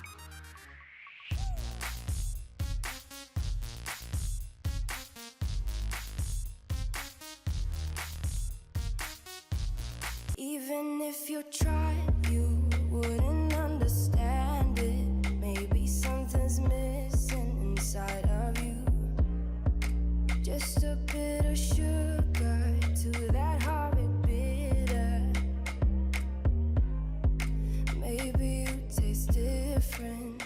Even if you tried, you wouldn't understand it. Maybe something's missing inside of you. Just a bit of sugar to that horrid bitter. Maybe you taste different.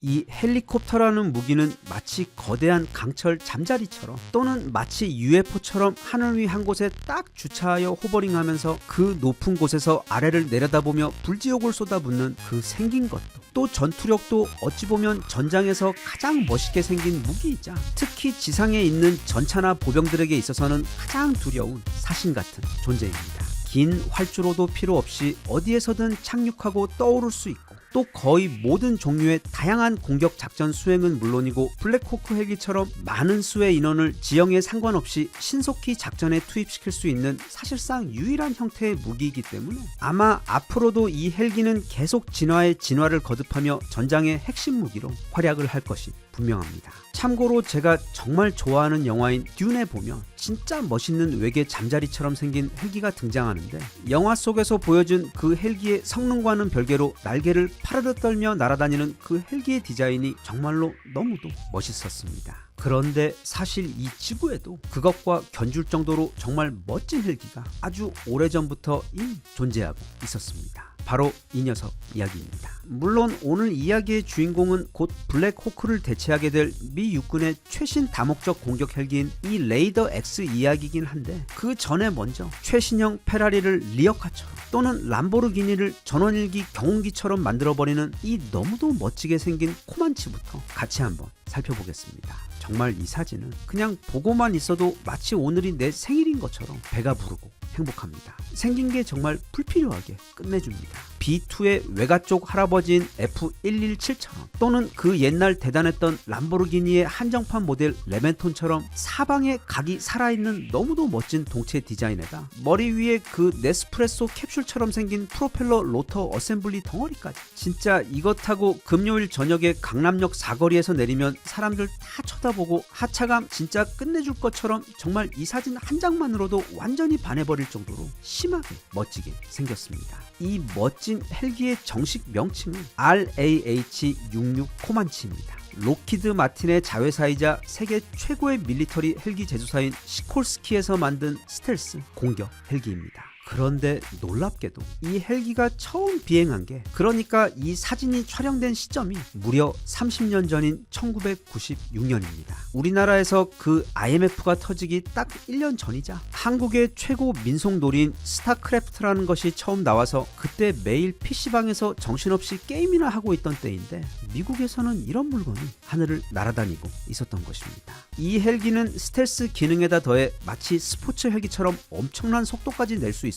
이 헬리콥터라는 무기는 마치 거대한 강철 잠자리처럼 또는 마치 UFO처럼 하늘 위 한 곳에 딱 주차하여 호버링하면서 그 높은 곳에서 아래를 내려다보며 불지옥을 쏟아붓는 그 생긴 것도 또 전투력도 어찌 보면 전장에서 가장 멋있게 생긴 무기이자 특히 지상에 있는 전차나 보병들에게 있어서는 가장 두려운 사신 같은 존재입니다. 긴 활주로도 필요 없이 어디에서든 착륙하고 떠오를 수 있고 또 거의 모든 종류의 다양한 공격 작전 수행은 물론이고 블랙호크 헬기처럼 많은 수의 인원을 지형에 상관없이 신속히 작전에 투입시킬 수 있는 사실상 유일한 형태의 무기이기 때문에 아마 앞으로도 이 헬기는 계속 진화의 진화를 거듭하며 전장의 핵심 무기로 활약을 할 것이 분명합니다. 참고로 제가 정말 좋아하는 영화인 듄에 보면 진짜 멋있는 외계 잠자리처럼 생긴 헬기가 등장하는데 영화 속에서 보여준 그 헬기의 성능과는 별개로 날개를 파르르 떨며 날아다니는 그 헬기의 디자인이 정말로 너무도 멋있었습니다. 그런데 사실 이 지구에도 그것과 견줄 정도로 정말 멋진 헬기가 아주 오래전부터 이미 존재하고 있었습니다. 바로 이 녀석 이야기입니다. 물론 오늘 이야기의 주인공은 곧 블랙호크를 대체하게 될 미 육군의 최신 다목적 공격 헬기인 이 레이더 X 이야기이긴 한데 그 전에 먼저 최신형 페라리를 리어카처럼 또는 람보르기니를 전원일기 경운기처럼 만들어버리는 이 너무도 멋지게 생긴 코만치부터 같이 한번 살펴보겠습니다. 정말 이 사진은 그냥 보고만 있어도 마치 오늘이 내 생일인 것처럼 배가 부르고 행복합니다. 생긴 게 정말 불필요하게 끝내줍니다. B2의 외가 쪽 할아버지인 F117처럼 또는 그 옛날 대단했던 람보르기니의 한정판 모델 레멘톤처럼 사방에 각이 살아있는 너무도 멋진 동체 디자인에다 머리 위에 그 네스프레소 캡슐처럼 생긴 프로펠러 로터 어셈블리 덩어리까지. 진짜 이거 타고 금요일 저녁에 강남역 사거리에서 내리면 사람들 다 쳐다보고 하차감 진짜 끝내줄 것처럼 정말 이 사진 한 장만으로도 완전히 반해버릴 정도로 심하게 멋지게 생겼습니다. 이 멋진 헬기의 정식 명칭은 RAH-66 코만치입니다. 록히드 마틴의 자회사이자 세계 최고의 밀리터리 헬기 제조사인 시콜스키에서 만든 스텔스 공격 헬기입니다. 그런데 놀랍게도 이 헬기가 처음 비행한 게, 그러니까 이 사진이 촬영된 시점이 무려 30년 전인 1996년입니다. 우리나라에서 그 IMF가 터지기 딱 1년 전이자 한국의 최고 민속놀이인 스타크래프트라는 것이 처음 나와서 그때 매일 PC방에서 정신없이 게임이나 하고 있던 때인데 미국에서는 이런 물건이 하늘을 날아다니고 있었던 것입니다. 이 헬기는 스텔스 기능에다 더해 마치 스포츠 헬기처럼 엄청난 속도까지 낼 수 있었는데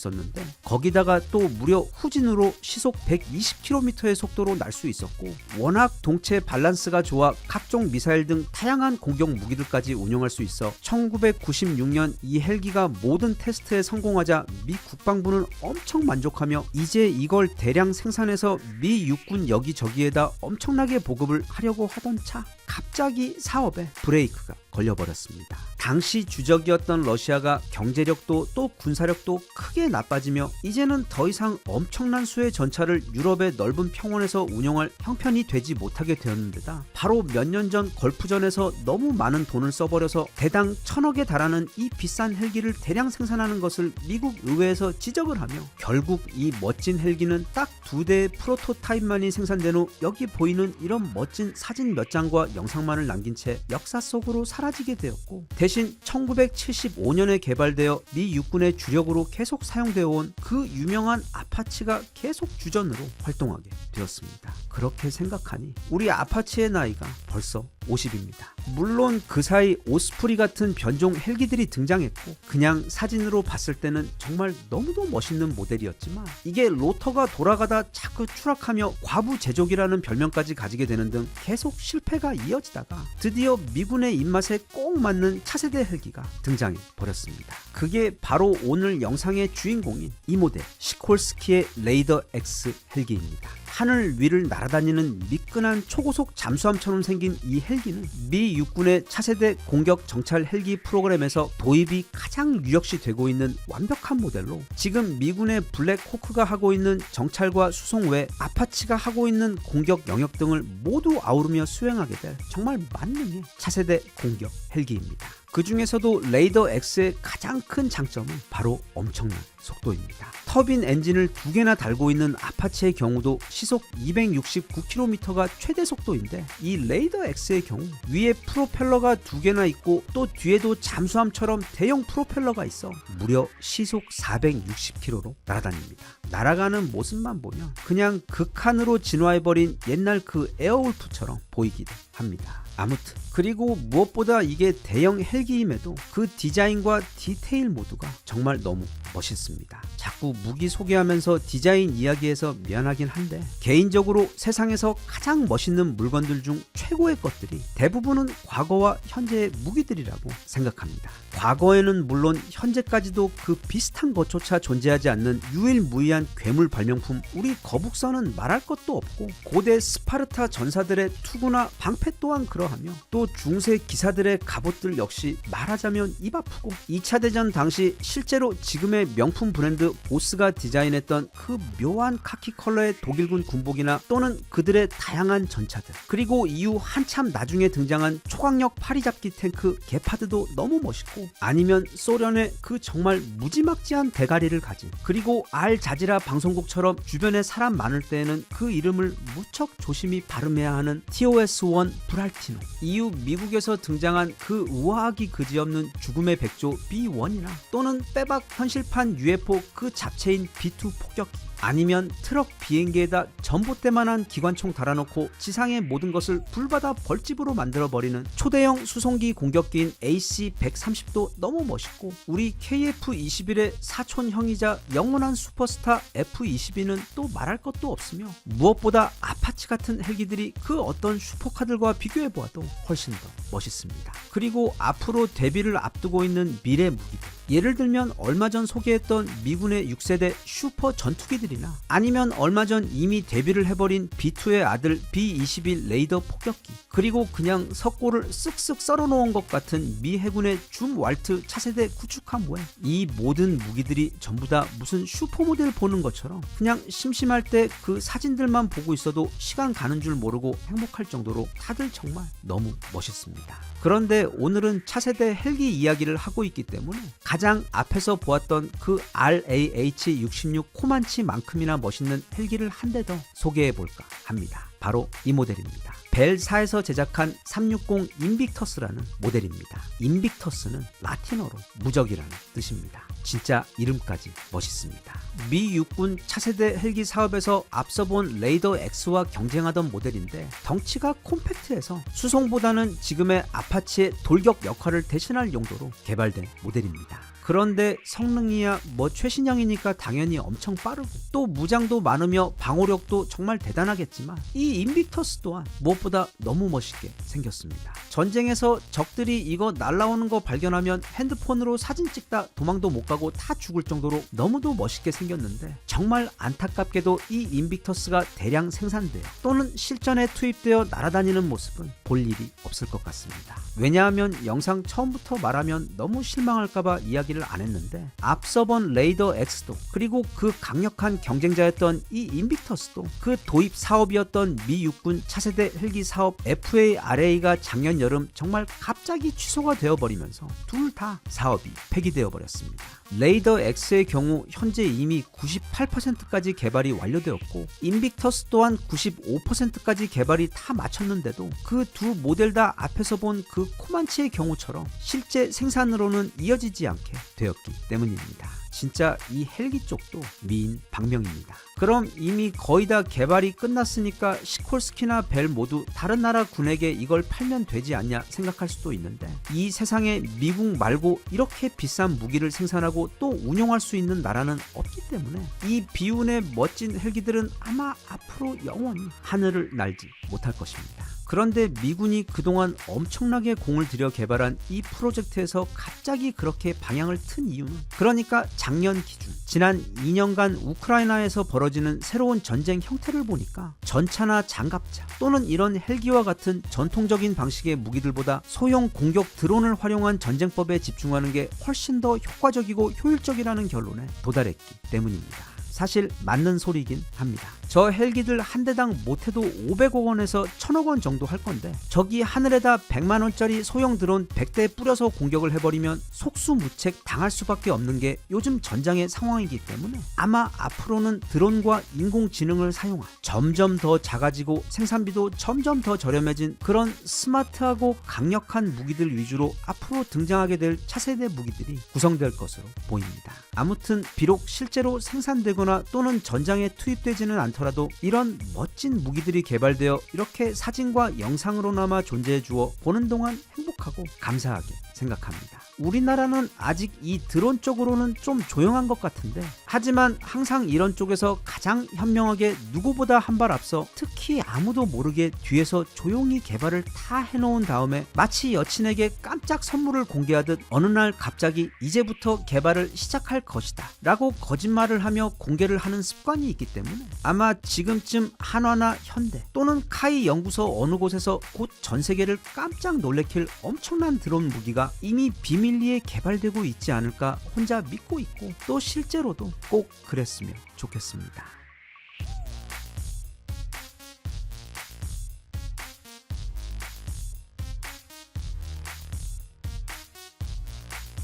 거기다가 또 무려 후진으로 시속 120km의 속도로 날 수 있었고, 워낙 동체 밸런스가 좋아 각종 미사일 등 다양한 공격 무기들까지 운용할 수 있어 1996년 이 헬기가 모든 테스트에 성공하자 미 국방부는 엄청 만족하며 이제 이걸 대량 생산해서 미 육군 여기저기에다 엄청나게 보급을 하려고 하던 차, 갑자기 사업에 브레이크가 걸려버렸습니다. 당시 주적이었던 러시아가 경제력도 또 군사력도 크게 나빠지며 이제는 더 이상 엄청난 수의 전차를 유럽의 넓은 평원에서 운용할 형편이 되지 못하게 되었는데다 바로 몇 년 전 걸프전에서 너무 많은 돈을 써버려서 대당 1000억에 달하는 이 비싼 헬기를 대량 생산하는 것을 미국 의회에서 지적을 하며 결국 이 멋진 헬기는 딱 2대의 프로토타입만이 생산된 후 여기 보이는 이런 멋진 사진 몇 장과 영상만을 남긴 채 역사 속으로 사라지게 되었고, 대신 1975년에 개발되어 미 육군의 주력으로 계속 사용되어 온 그 유명한 아파치가 계속 주전으로 활동하게 되었습니다. 그렇게 생각하니 우리 아파치의 나이가 벌써 50입니다. 물론 그 사이 오스프리 같은 변종 헬기들이 등장했고 그냥 사진으로 봤을 때는 정말 너무도 멋있는 모델이었지만 이게 로터가 돌아가다 자꾸 추락하며 과부제족이라는 별명까지 가지게 되는 등 계속 실패가 이어지다가 드디어 미군의 입맛에 꼭 맞는 차세대 헬기가 등장해 버렸습니다. 그게 바로 오늘 영상의 주인공인 이 모델 시콜스키의 레이더 X 헬기입니다. 하늘 위를 날아다니는 미끈한 초고속 잠수함처럼 생긴 이 헬기는 미 육군의 차세대 공격 정찰 헬기 프로그램에서 도입이 가장 유력시 되고 있는 완벽한 모델로 지금 미군의 블랙 호크가 하고 있는 정찰과 수송 외 아파치가 하고 있는 공격 영역 등을 모두 아우르며 수행하게 될 정말 만능의 차세대 공격 헬기입니다. 그 중에서도 레이더 X의 가장 큰 장점은 바로 엄청난 속도입니다. 터빈 엔진을 2개나 달고 있는 아파치의 경우도 시속 269km가 최대 속도인데 이 레이더 X의 경우 위에 프로펠러가 2개나 있고 또 뒤에도 잠수함처럼 대형 프로펠러가 있어 무려 시속 460km로 날아다닙니다. 날아가는 모습만 보면 그냥 극한으로 진화해버린 옛날 그 에어울프처럼 보이기도 합니다. 아무튼 그리고 무엇보다 이게 대형 헬기임에도 그 디자인과 디테일 모두가 정말 너무 멋있습니다. 자꾸 무기 소개하면서 디자인 이야기해서 미안하긴 한데 개인적으로 세상에서 가장 멋있는 물건들 중 최고의 것들이 대부분은 과거와 현재의 무기들이라고 생각합니다. 과거에는 물론 현재까지도 그 비슷한 것조차 존재하지 않는 유일무이한 괴물 발명품 우리 거북선은 말할 것도 없고 고대 스파르타 전사들의 투구나 방패 또한 그러하며 또 중세 기사들의 갑옷들 역시 말하자면 입 아프고 2차 대전 당시 실제로 지금의 명품 브랜드 보스가 디자인했던 그 묘한 카키 컬러의 독일군 군복이나 또는 그들의 다양한 전차들, 그리고 이후 한참 나중에 등장한 초강력 파리잡기 탱크 게파드도 너무 멋있고, 아니면 소련의 그 정말 무지막지한 대가리를 가진, 그리고 알자지라 방송국처럼 주변에 사람 많을 때에는 그 이름을 무척 조심히 발음해야 하는 TOS-1 브랄티노, 이후 미국에서 등장한 그 우아하기 그지없는 죽음의 백조 B1이나 또는 빼박 현실판 UFO 그 잡채인 B2 폭격기, 아니면 트럭 비행기에다 전봇대만한 기관총 달아놓고 지상의 모든 것을 불바다 벌집으로 만들어버리는 초대형 수송기 공격기인 AC-130도 너무 멋있고, 우리 KF-21의 사촌형이자 영원한 슈퍼스타 F-22는 또 말할 것도 없으며, 무엇보다 아파치 같은 헬기들이 그 어떤 슈퍼카들과 비교해보아도 훨씬 더 멋있습니다. 그리고 앞으로 데뷔를 앞두고 있는 미래 무기들, 예를 들면 얼마 전 소개했던 미군의 6세대 슈퍼 전투기들이나, 아니면 얼마 전 이미 데뷔를 해버린 B2의 아들 B-21 레이더 폭격기, 그리고 그냥 석고를 쓱쓱 썰어놓은 것 같은 미 해군의 줌 왈트 차세대 구축함 모양, 이 모든 무기들이 전부 다 무슨 슈퍼모델 보는 것처럼 그냥 심심할 때 그 사진들만 보고 있어도 시간 가는 줄 모르고 행복할 정도로 다들 정말 너무 멋있습니다. 그런데 오늘은 차세대 헬기 이야기를 하고 있기 때문에 가장 앞에서 보았던 그 RAH-66 코만치만큼이나 멋있는 헬기를 한 대 더 소개해볼까 합니다. 바로 이 모델입니다. 벨사에서 제작한 360 인빅터스라는 모델입니다. 인빅터스는 라틴어로 무적이라는 뜻입니다. 진짜 이름까지 멋있습니다. 미 육군 차세대 헬기 사업에서 앞서 본 레이더 X와 경쟁하던 모델인데, 덩치가 콤팩트해서 수송보다는 지금의 아파치의 돌격 역할을 대신할 용도로 개발된 모델입니다. 그런데 성능이야 뭐 최신형이니까 당연히 엄청 빠르고, 또 무장도 많으며 방호력도 정말 대단하겠지만, 이 인빅터스 또한 무엇보다 너무 멋있게 생겼습니다. 전쟁에서 적들이 이거 날라오는 거 발견하면 핸드폰으로 사진 찍다 도망도 못 가고 다 죽을 정도로 너무도 멋있게 생겼는데, 정말 안타깝게도 이 인빅터스가 대량 생산되어 또는 실전에 투입되어 날아다니는 모습은 볼 일이 없을 것 같습니다. 왜냐하면 영상 처음부터 말하면 너무 실망할까봐 이야기를 안 했는데, 앞서 본 레이더 X도, 그리고 그 강력한 경쟁자였던 이 인빅터스도 그 도입 사업이었던 미 육군 차세대 헬기 사업 FARA가 작년 여름 정말 갑자기 취소가 되어버리면서 둘 다 사업이 폐기되어 버렸습니다. 레이더 X의 경우 현재 이미 98%까지 개발이 완료되었고, 인빅터스 또한 95%까지 개발이 다 마쳤는데도 그 두 모델 다 앞에서 본 그 코만치의 경우처럼 실제 생산으로는 이어지지 않게 되었기 때문입니다. 진짜 이 헬기 쪽도 미인 방명입니다. 그럼 이미 거의 다 개발이 끝났으니까 시콜스키나 벨 모두 다른 나라 군에게 이걸 팔면 되지 않냐 생각할 수도 있는데, 이 세상에 미국 말고 이렇게 비싼 무기를 생산하고 또 운용할 수 있는 나라는 없기 때문에 이 비운의 멋진 헬기들은 아마 앞으로 영원히 하늘을 날지 못할 것입니다. 그런데 미군이 그동안 엄청나게 공을 들여 개발한 이 프로젝트에서 갑자기 그렇게 방향을 튼 이유는, 그러니까 작년 기준 지난 2년간 우크라이나에서 벌어지는 새로운 전쟁 형태를 보니까 전차나 장갑차 또는 이런 헬기와 같은 전통적인 방식의 무기들보다 소형 공격 드론을 활용한 전쟁법에 집중하는 게 훨씬 더 효과적이고 효율적이라는 결론에 도달했기 때문입니다. 사실 맞는 소리긴 합니다. 저 헬기들 한 대당 못해도 500억 원에서 1000억 원 정도 할 건데, 저기 하늘에다 100만 원짜리 소형 드론 100대 뿌려서 공격을 해버리면 속수무책 당할 수밖에 없는 게 요즘 전장의 상황이기 때문에, 아마 앞으로는 드론과 인공지능을 사용한 점점 더 작아지고 생산비도 점점 더 저렴해진 그런 스마트하고 강력한 무기들 위주로 앞으로 등장하게 될 차세대 무기들이 구성될 것으로 보입니다. 아무튼 비록 실제로 생산되거나 또는 전장에 투입되지는 않더라도 이런 멋진 무기들이 개발되어 이렇게 사진과 영상으로나마 존재해 주어 보는 동안 행복하고 감사하게 생각합니다. 우리나라는 아직 이 드론 쪽으로는 좀 조용한 것 같은데, 하지만 항상 이런 쪽에서 가장 현명하게 누구보다 한 발 앞서 특히 아무도 모르게 뒤에서 조용히 개발을 다 해놓은 다음에 마치 여친에게 깜짝 선물을 공개하듯 어느 날 갑자기 이제부터 개발을 시작할 것이다 라고 거짓말을 하며 공개를 하는 습관이 있기 때문에, 아마 지금쯤 한화나 현대 또는 카이 연구소 어느 곳에서 곧 전 세계를 깜짝 놀래킬 엄청난 드론 무기가 이미 비밀리에 개발되고 있지 않을까 혼자 믿고 있고, 또 실제로도 꼭 그랬으면 좋겠습니다.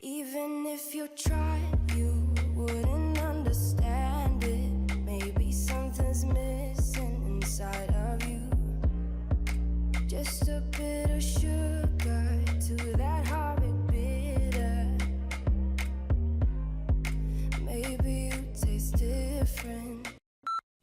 Even if you tried, you wouldn't understand it. Maybe something's missing inside of you. Just a bit of sugar to that horrid bitter. Maybe you take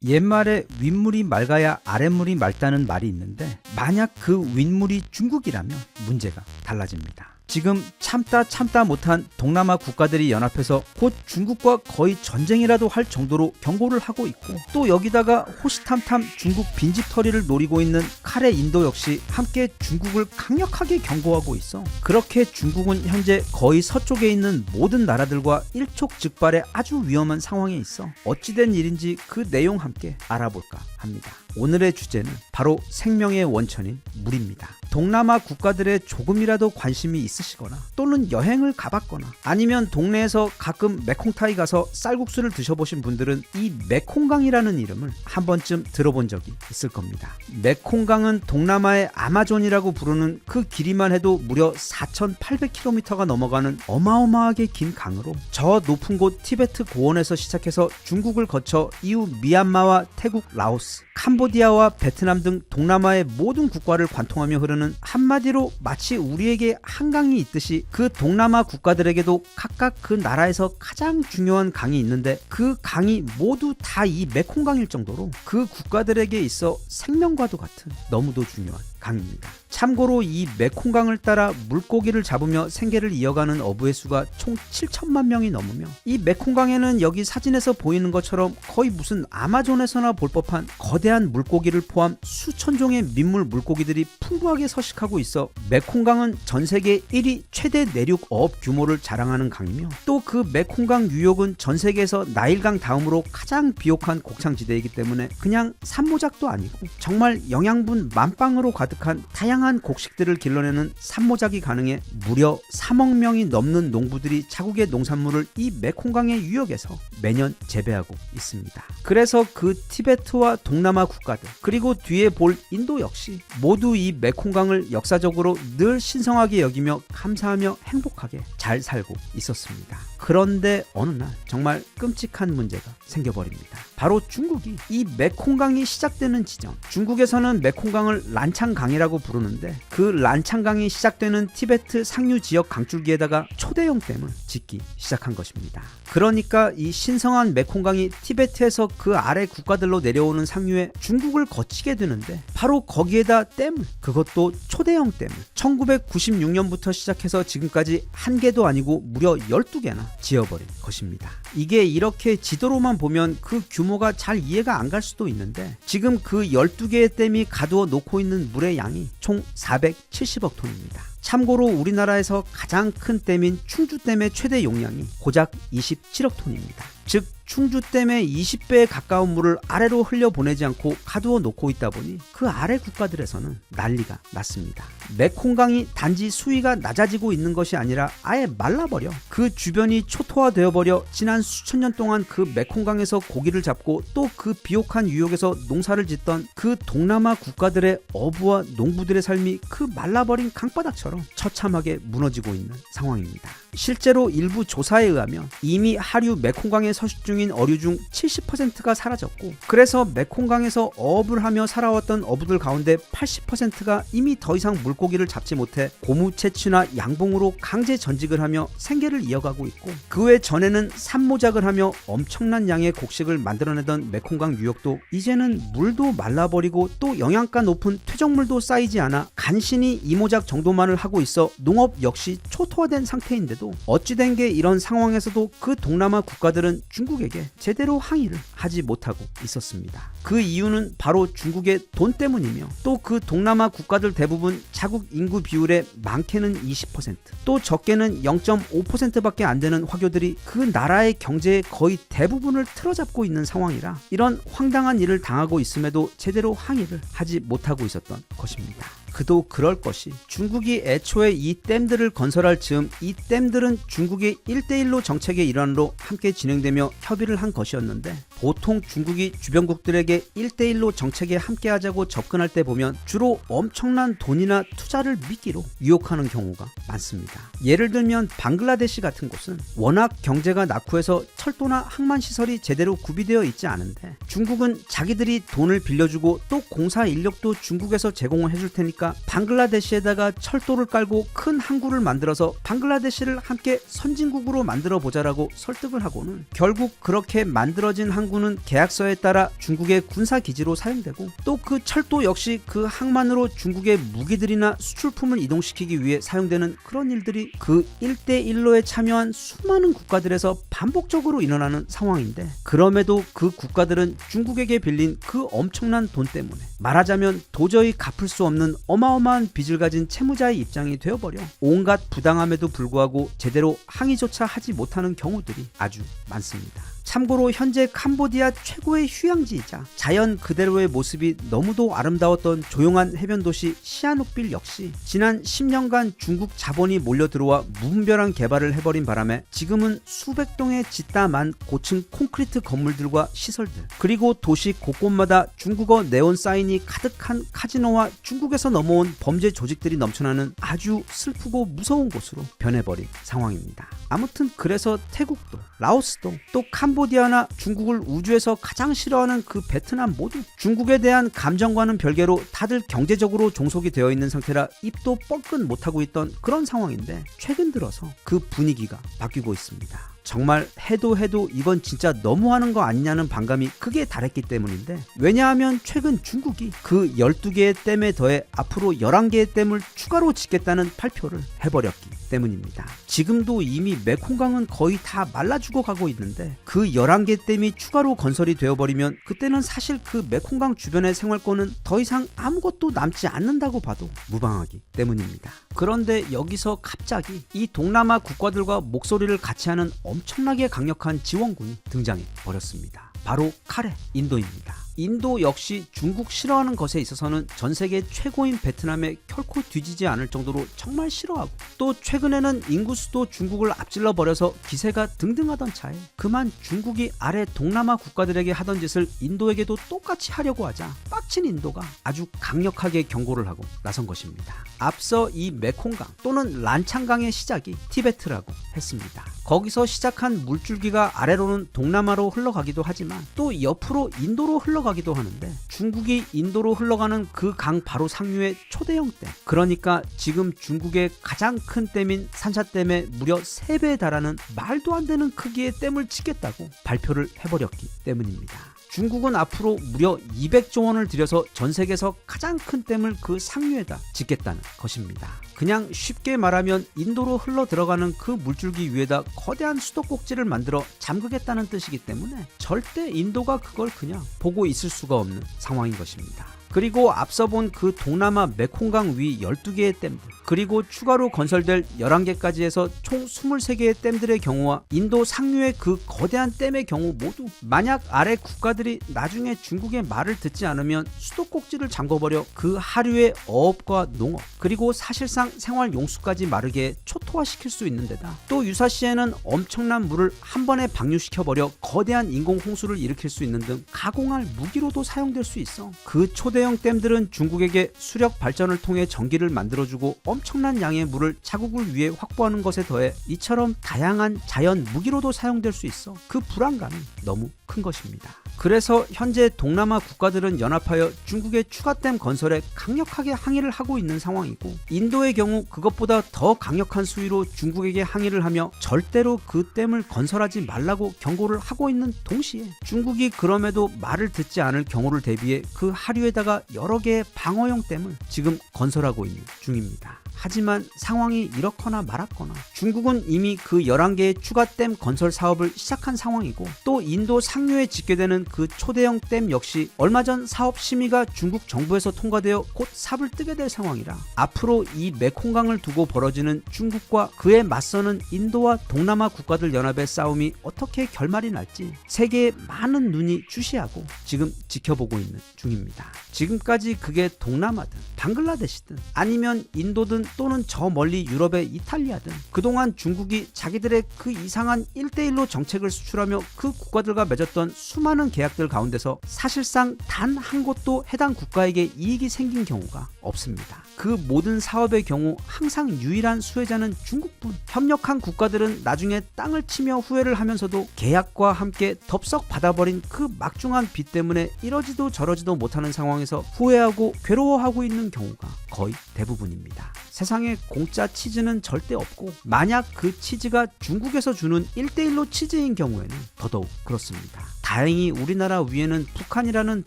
옛말에 윗물이 맑아야 아랫물이 맑다는 말이 있는데 만약 그 윗물이 중국이라면 문제가 달라집니다. 지금 참다 못한 동남아 국가들이 연합해서 곧 중국과 거의 전쟁이라도 할 정도로 경고를 하고 있고, 또 여기다가 호시탐탐 중국 빈집털이를 노리고 있는 칼의 인도 역시 함께 중국을 강력하게 경고하고 있어. 그렇게 중국은 현재 거의 서쪽에 있는 모든 나라들과 일촉즉발의 아주 위험한 상황에 있어. 어찌된 일인지 그 내용 함께 알아볼까 합니다. 오늘의 주제는 바로 생명의 원천인 물입니다. 동남아 국가들에 조금이라도 관심이 있으시거나 또는 여행을 가봤거나 아니면 동네에서 가끔 메콩타이 가서 쌀국수를 드셔보신 분들은 이 메콩강이라는 이름을 한 번쯤 들어본 적이 있을 겁니다. 메콩강은 동남아의 아마존이라고 부르는 그 길이만 해도 무려 4,800km가 넘어가는 어마어마하게 긴 강으로 저 높은 곳 티베트 고원에서 시작해서 중국을 거쳐 이후 미얀마와 태국, 라오스, 캄보디아와 베트남 등 동남아의 모든 국가를 관통하며 흐르는, 한마디로 마치 우리에게 한강이 있듯이 그 동남아 국가들에게도 각각 그 나라에서 가장 중요한 강이 있는데, 그 강이 모두 다 이 메콩강일 정도로 그 국가들에게 있어 생명과도 같은 너무도 중요한 강입니다. 참고로 이 메콩강을 따라 물고기를 잡으며 생계를 이어가는 어부의 수가 총 7천만 명이 넘으며, 이 메콩강에는 여기 사진에서 보이는 것처럼 거의 무슨 아마존에서나 볼 법한 거대한 물고기를 포함 수천 종의 민물 물고기들이 풍부하게 서식하고 있어 메콩강은 전 세계 1위 최대 내륙 어업 규모를 자랑하는 강이며, 또 그 메콩강 유역은 전 세계에서 나일강 다음으로 가장 비옥한 곡창지대이기 때문에 그냥 산모작도 아니고 정말 영양분 만빵으로 가득한 다양한 곡식들을 길러내는 산모작이 가능해 무려 3억 명이 넘는 농부들이 자국의 농산물을 이 메콩강의 유역에서 매년 재배하고 있습니다. 그래서 그 티베트와 동남아 국가들, 그리고 뒤에 볼 인도 역시 모두 이 메콩강을 역사적으로 늘 신성하게 여기며 감사하며 행복하게 잘 살고 있었습니다. 그런데 어느 날 정말 끔찍한 문제가 생겨버립니다. 바로 중국이 이 메콩강이 시작되는 지점, 중국에서는 메콩강을 란창강이라고 부르는데, 그 란창강이 시작되는 티베트 상류 지역 강줄기에다가 초대형 댐을 짓기 시작한 것입니다. 그러니까 이 신성한 메콩강이 티베트에서 그 아래 국가들로 내려오는 상류에 중국을 거치게 되는데, 바로 거기에다 댐을, 그것도 초대형 댐을 1996년부터 시작해서 지금까지 한 개도 아니고 무려 12개나 지어버린 것입니다. 이게 이렇게 지도로만 보면 그 규모가 잘 이해가 안 갈 수도 있는데, 지금 그 12개의 댐이 가두어 놓고 있는 물의 양이 총 470억 톤입니다. 참고로 우리나라에서 가장 큰 댐인 충주댐의 최대 용량이 고작 27억 톤입니다. 즉 충주댐의 20배에 가까운 물을 아래로 흘려보내지 않고 가두어 놓고 있다 보니 그 아래 국가들에서는 난리가 났습니다. 메콩강이 단지 수위가 낮아지고 있는 것이 아니라 아예 말라버려 그 주변이 초토화되어버려 지난 수천 년 동안 그 메콩강에서 고기를 잡고 또 그 비옥한 유역에서 농사를 짓던 그 동남아 국가들의 어부와 농부들의 삶이 그 말라버린 강바닥처럼 처참하게 무너지고 있는 상황입니다. 실제로 일부 조사에 의하면 이미 하류 메콩강에 서식 중인 어류 중 70%가 사라졌고, 그래서 메콩강에서 어업을 하며 살아왔던 어부들 가운데 80%가 이미 더 이상 물고기를 잡지 못해 고무 채취나 양봉으로 강제 전직을 하며 생계를 이어가고 있고, 그 외 전에는 산모작을 하며 엄청난 양의 곡식을 만들어내던 메콩강 유역도 이제는 물도 말라버리고 또 영양가 높은 퇴적물도 쌓이지 않아 간신히 이모작 정도만을 하고 있어 농업 역시 초토화된 상태인데도, 어찌된 게 이런 상황에서도 그 동남아 국가들은 중국에게 제대로 항의를 하지 못하고 있었습니다. 그 이유는 바로 중국의 돈 때문이며, 또 그 동남아 국가들 대부분 자국 인구 비율의 많게는 20%, 또 적게는 0.5%밖에 안 되는 화교들이 그 나라의 경제의 거의 대부분을 틀어잡고 있는 상황이라 이런 황당한 일을 당하고 있음에도 제대로 항의를 하지 못하고 있었던 것입니다. 그도 그럴 것이 중국이 애초에 이 댐들을 건설할 즈음 이 댐들은 중국의 1대1로 정책의 일환으로 함께 진행되며 협의를 한 것이었는데, 보통 중국이 주변국들에게 1대1로 정책에 함께하자고 접근할 때 보면 주로 엄청난 돈이나 투자를 미끼로 유혹하는 경우가 많습니다. 예를 들면 방글라데시 같은 곳은 워낙 경제가 낙후해서 철도나 항만시설이 제대로 구비되어 있지 않은데, 중국은 자기들이 돈을 빌려주고 또 공사 인력도 중국에서 제공을 해줄 테니까 방글라데시에다가 철도를 깔고 큰 항구를 만들어서 방글라데시를 함께 선진국으로 만들어 보자라고 설득을 하고는 결국 그렇게 만들어진 항구 항구는 계약서에 따라 중국의 군사기지로 사용되고 또 그 철도 역시 그 항만으로 중국의 무기들이나 수출품을 이동시키기 위해 사용되는 그런 일들이 그 1대1로에 참여한 수많은 국가들에서 반복적으로 일어나는 상황인데, 그럼에도 그 국가들은 중국에게 빌린 그 엄청난 돈 때문에 말하자면 도저히 갚을 수 없는 어마어마한 빚을 가진 채무자의 입장이 되어버려 온갖 부당함에도 불구하고 제대로 항의조차 하지 못하는 경우들이 아주 많습니다. 참고로 현재 캄보디아 최고의 휴양지이자 자연 그대로의 모습이 너무도 아름다웠던 조용한 해변 도시 시아누빌 역시 지난 10년간 중국 자본이 몰려들어와 무분별한 개발을 해버린 바람에 지금은 수백 동의 짓다 만 고층 콘크리트 건물들과 시설들, 그리고 도시 곳곳마다 중국어 네온 사인이 가득한 카지노와 중국에서 넘어온 범죄 조직들이 넘쳐나는 아주 슬프고 무서운 곳으로 변해버린 상황입니다. 아무튼 그래서 태국도 라오스도 또 캄보디아나 중국을 우주에서 가장 싫어하는 그 베트남 모두 중국에 대한 감정과는 별개로 다들 경제적으로 종속이 되어 있는 상태라 입도 뻥끗 못하고 있던 그런 상황인데, 최근 들어서 그 분위기가 바뀌고 있습니다. 정말 해도 이건 진짜 너무하는 거 아니냐는 반감이 극에 달했기 때문인데, 왜냐하면 최근 중국이 그 12개의 댐에 더해 앞으로 11개의 댐을 추가로 짓겠다는 발표를 해버렸기 때문입니다. 지금도 이미 메콩강은 거의 다 말라 죽어가고 있는데 그 11개 댐이 추가로 건설이 되어버리면 그때는 사실 그 메콩강 주변의 생활권은 더 이상 아무것도 남지 않는다고 봐도 무방하기 때문입니다. 그런데 여기서 갑자기 이 동남아 국가들과 목소리를 같이 하는 엄청나게 강력한 지원군이 등장해 버렸습니다. 바로 카레, 인도입니다. 인도 역시 중국 싫어하는 것에 있어서는 전 세계 최고인 베트남에 결코 뒤지지 않을 정도로 정말 싫어하고, 또 최근에는 인구수도 중국을 앞질러 버려서 기세가 등등하던 차에 그만 중국이 아래 동남아 국가들에게 하던 짓을 인도에게도 똑같이 하려고 하자 빡친 인도가 아주 강력하게 경고를 하고 나선 것입니다. 앞서 이 메콩강 또는 란창강의 시작이 티베트라고 했습니다. 거기서 시작한 물줄기가 아래로는 동남아로 흘러가기도 하지만 또 옆으로 인도로 흘러가기도 하는데, 중국이 인도로 흘러가는 그 강 바로 상류의 초대형 댐, 그러니까 지금 중국의 가장 큰 댐인 산샤댐의 무려 3배에 달하는 말도 안 되는 크기의 댐을 짓겠다고 발표를 해버렸기 때문입니다. 중국은 앞으로 무려 200조 원을 들여서 전 세계에서 가장 큰 댐을 그 상류에다 짓겠다는 것입니다. 그냥 쉽게 말하면 인도로 흘러 들어가는 그 물줄기 위에다 거대한 수도꼭지를 만들어 잠그겠다는 뜻이기 때문에 절대 인도가 그걸 그냥 보고 있을 수가 없는 상황인 것입니다. 그리고 앞서 본 그 동남아 메콩강 위 12개의 댐들, 그리고 추가로 건설될 11개까지 해서 총 23개의 댐들의 경우와 인도 상류의 그 거대한 댐의 경우 모두 만약 아래 국가들이 나중에 중국의 말을 듣지 않으면 수도꼭지를 잠궈버려 그 하류의 어업과 농업, 그리고 사실상 생활 용수까지 마르게 초토화시킬 수 있는 데다 또 유사시에는 엄청난 물을 한 번에 방류시켜버려 거대한 인공 홍수를 일으킬 수 있는 등 가공할 무기로도 사용될 수 있어 그 초대형 댐들은 중국에게 수력 발전을 통해 전기를 만들어주고 엄청난 양의 물을 자국을 위해 확보하는 것에 더해 이처럼 다양한 자연 무기로도 사용될 수 있어 그 불안감이 너무 큰 것입니다. 그래서 현재 동남아 국가들은 연합하여 중국의 추가댐 건설에 강력하게 항의를 하고 있는 상황이고, 인도의 경우 그것보다 더 강력한 수위로 중국에게 항의를 하며 절대로 그 댐을 건설하지 말라고 경고를 하고 있는 동시에, 중국이 그럼에도 말을 듣지 않을 경우를 대비해 그 하류에다가 여러 개의 방어용 댐을 지금 건설하고 있는 중입니다. 하지만 상황이 이렇거나 말았거나 중국은 이미 그 11개의 추가 댐 건설 사업을 시작한 상황이고, 또 인도 상류에 짓게 되는 그 초대형 댐 역시 얼마 전 사업 심의가 중국 정부에서 통과되어 곧 삽을 뜨게 될 상황이라 앞으로 이 메콩강을 두고 벌어지는 중국과 그에 맞서는 인도와 동남아 국가들 연합의 싸움이 어떻게 결말이 날지 세계의 많은 눈이 주시하고 지금 지켜보고 있는 중입니다. 지금까지 그게 동남아든 방글라데시든 아니면 인도든 또는 저 멀리 유럽의 이탈리아든 그동안 중국이 자기들의 그 이상한 1대1로 정책을 수출하며 그 국가들과 맺었던 수많은 계약들 가운데서 사실상 단 한 곳도 해당 국가에게 이익이 생긴 경우가 없습니다. 그 모든 사업의 경우 항상 유일한 수혜자는 중국뿐. 협력한 국가들은 나중에 땅을 치며 후회를 하면서도 계약과 함께 덥석 받아버린 그 막중한 빚 때문에 이러지도 저러지도 못하는 상황에서 후회하고 괴로워하고 있는 경우가 거의 대부분입니다. 세상에 공짜 치즈는 절대 없고, 만약 그 치즈가 중국에서 주는 1대1로 치즈인 경우에는 더더욱 그렇습니다. 다행히 우리나라 위에는 북한이라는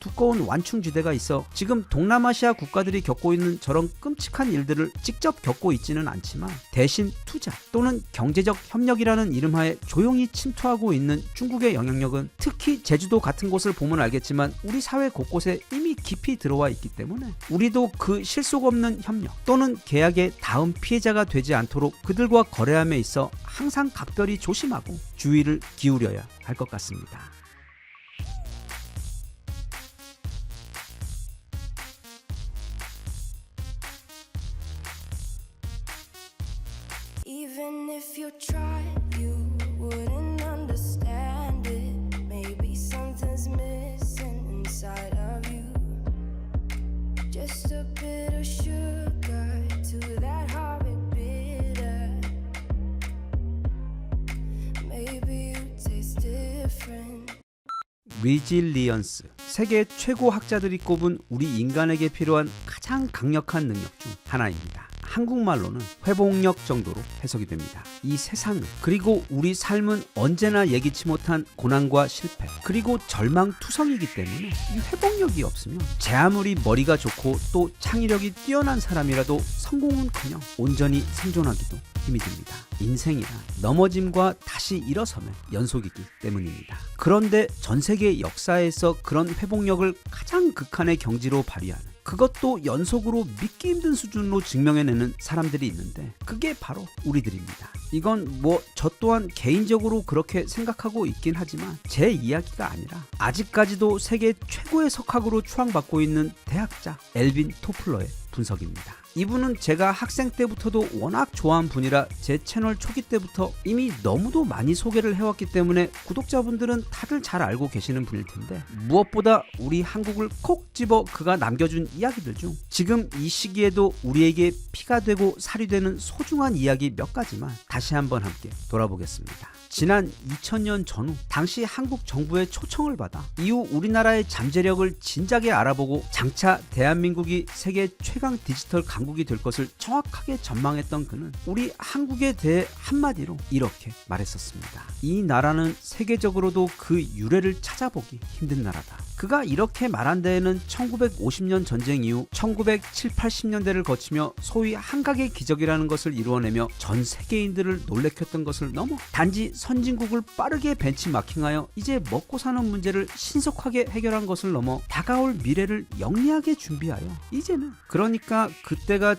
두꺼운 완충지대가 있어 지금 동남아시아 국가들이 겪고 있는 저런 끔찍한 일들을 직접 겪고 있지는 않지만 대신 투자 또는 경제적 협력이라는 이름하에 조용히 침투하고 있는 중국의 영향력은 특히 제주도 같은 곳을 보면 알겠지만 우리 사회 곳곳에 이미 깊이 들어와 있기 때문에 우리도 그 실속 없는 협력 또는 계약의 다음 피해자가 되지 않도록 그들과 거래함에 있어 항상 각별히 조심하고 주의를 기울여야 할 것 같습니다. Even if you tried, you wouldn't understand it. Maybe something's missing inside of you. Just a bit of sugar to that heartbeat bitter. Maybe you taste different. 리질리언스, 세계 최고 학자들이 꼽은 우리 인간에게 필요한 가장 강력한 능력 중 하나입니다. 한국말로는 회복력 정도로 해석이 됩니다. 이 세상은 그리고 우리 삶은 언제나 예기치 못한 고난과 실패 그리고 절망투성이기 때문에 이 회복력이 없으면 제 아무리 머리가 좋고 또 창의력이 뛰어난 사람이라도 성공은커녕 온전히 생존하기도 힘이 듭니다. 인생이란 넘어짐과 다시 일어섬의 연속이기 때문입니다. 그런데 전 세계 역사에서 그런 회복력을 가장 극한의 경지로 발휘하는 그것도 연속으로 믿기 힘든 수준으로 증명해내는 사람들이 있는데 그게 바로 우리들입니다. 이건 저 또한 개인적으로 그렇게 생각하고 있긴 하지만 제 이야기가 아니라 아직까지도 세계 최고의 석학으로 추앙받고 있는 대학자 엘빈 토플러의 분석입니다. 이분은 제가 학생 때부터도 워낙 좋아한 분이라 제 채널 초기 때부터 이미 너무도 많이 소개를 해왔기 때문에 구독자분들은 다들 잘 알고 계시는 분일 텐데 무엇보다 우리 한국을 콕 집어 그가 남겨준 이야기들 중 지금 이 시기에도 우리에게 피가 되고 살이 되는 소중한 이야기 몇 가지만 다시 한번 함께 돌아보겠습니다. 지난 2000년 전후 당시 한국 정부의 초청을 받아 이후 우리나라의 잠재력을 진작에 알아보고 장차 대한민국이 세계 최강 디지털 강국이 될 것을 정확하게 전망했던 그는 우리 한국에 대해 한마디로 이렇게 말했었습니다. 이 나라는 세계적으로도 그 유래를 찾아보기 힘든 나라다. 그가 이렇게 말한 데에는 1950년 전쟁 이후 1970, 80년대를 거치며 소위 한각의 기적이라는 것을 이루어내며 전 세계인들을 놀래켰던 것을 넘어 단지 선진국을 빠르게 벤치마킹하여 이제 먹고 사는 문제를 신속하게 해결한 것을 넘어 다가올 미래를 영리하게 준비하여 이제는 그러니까 그때가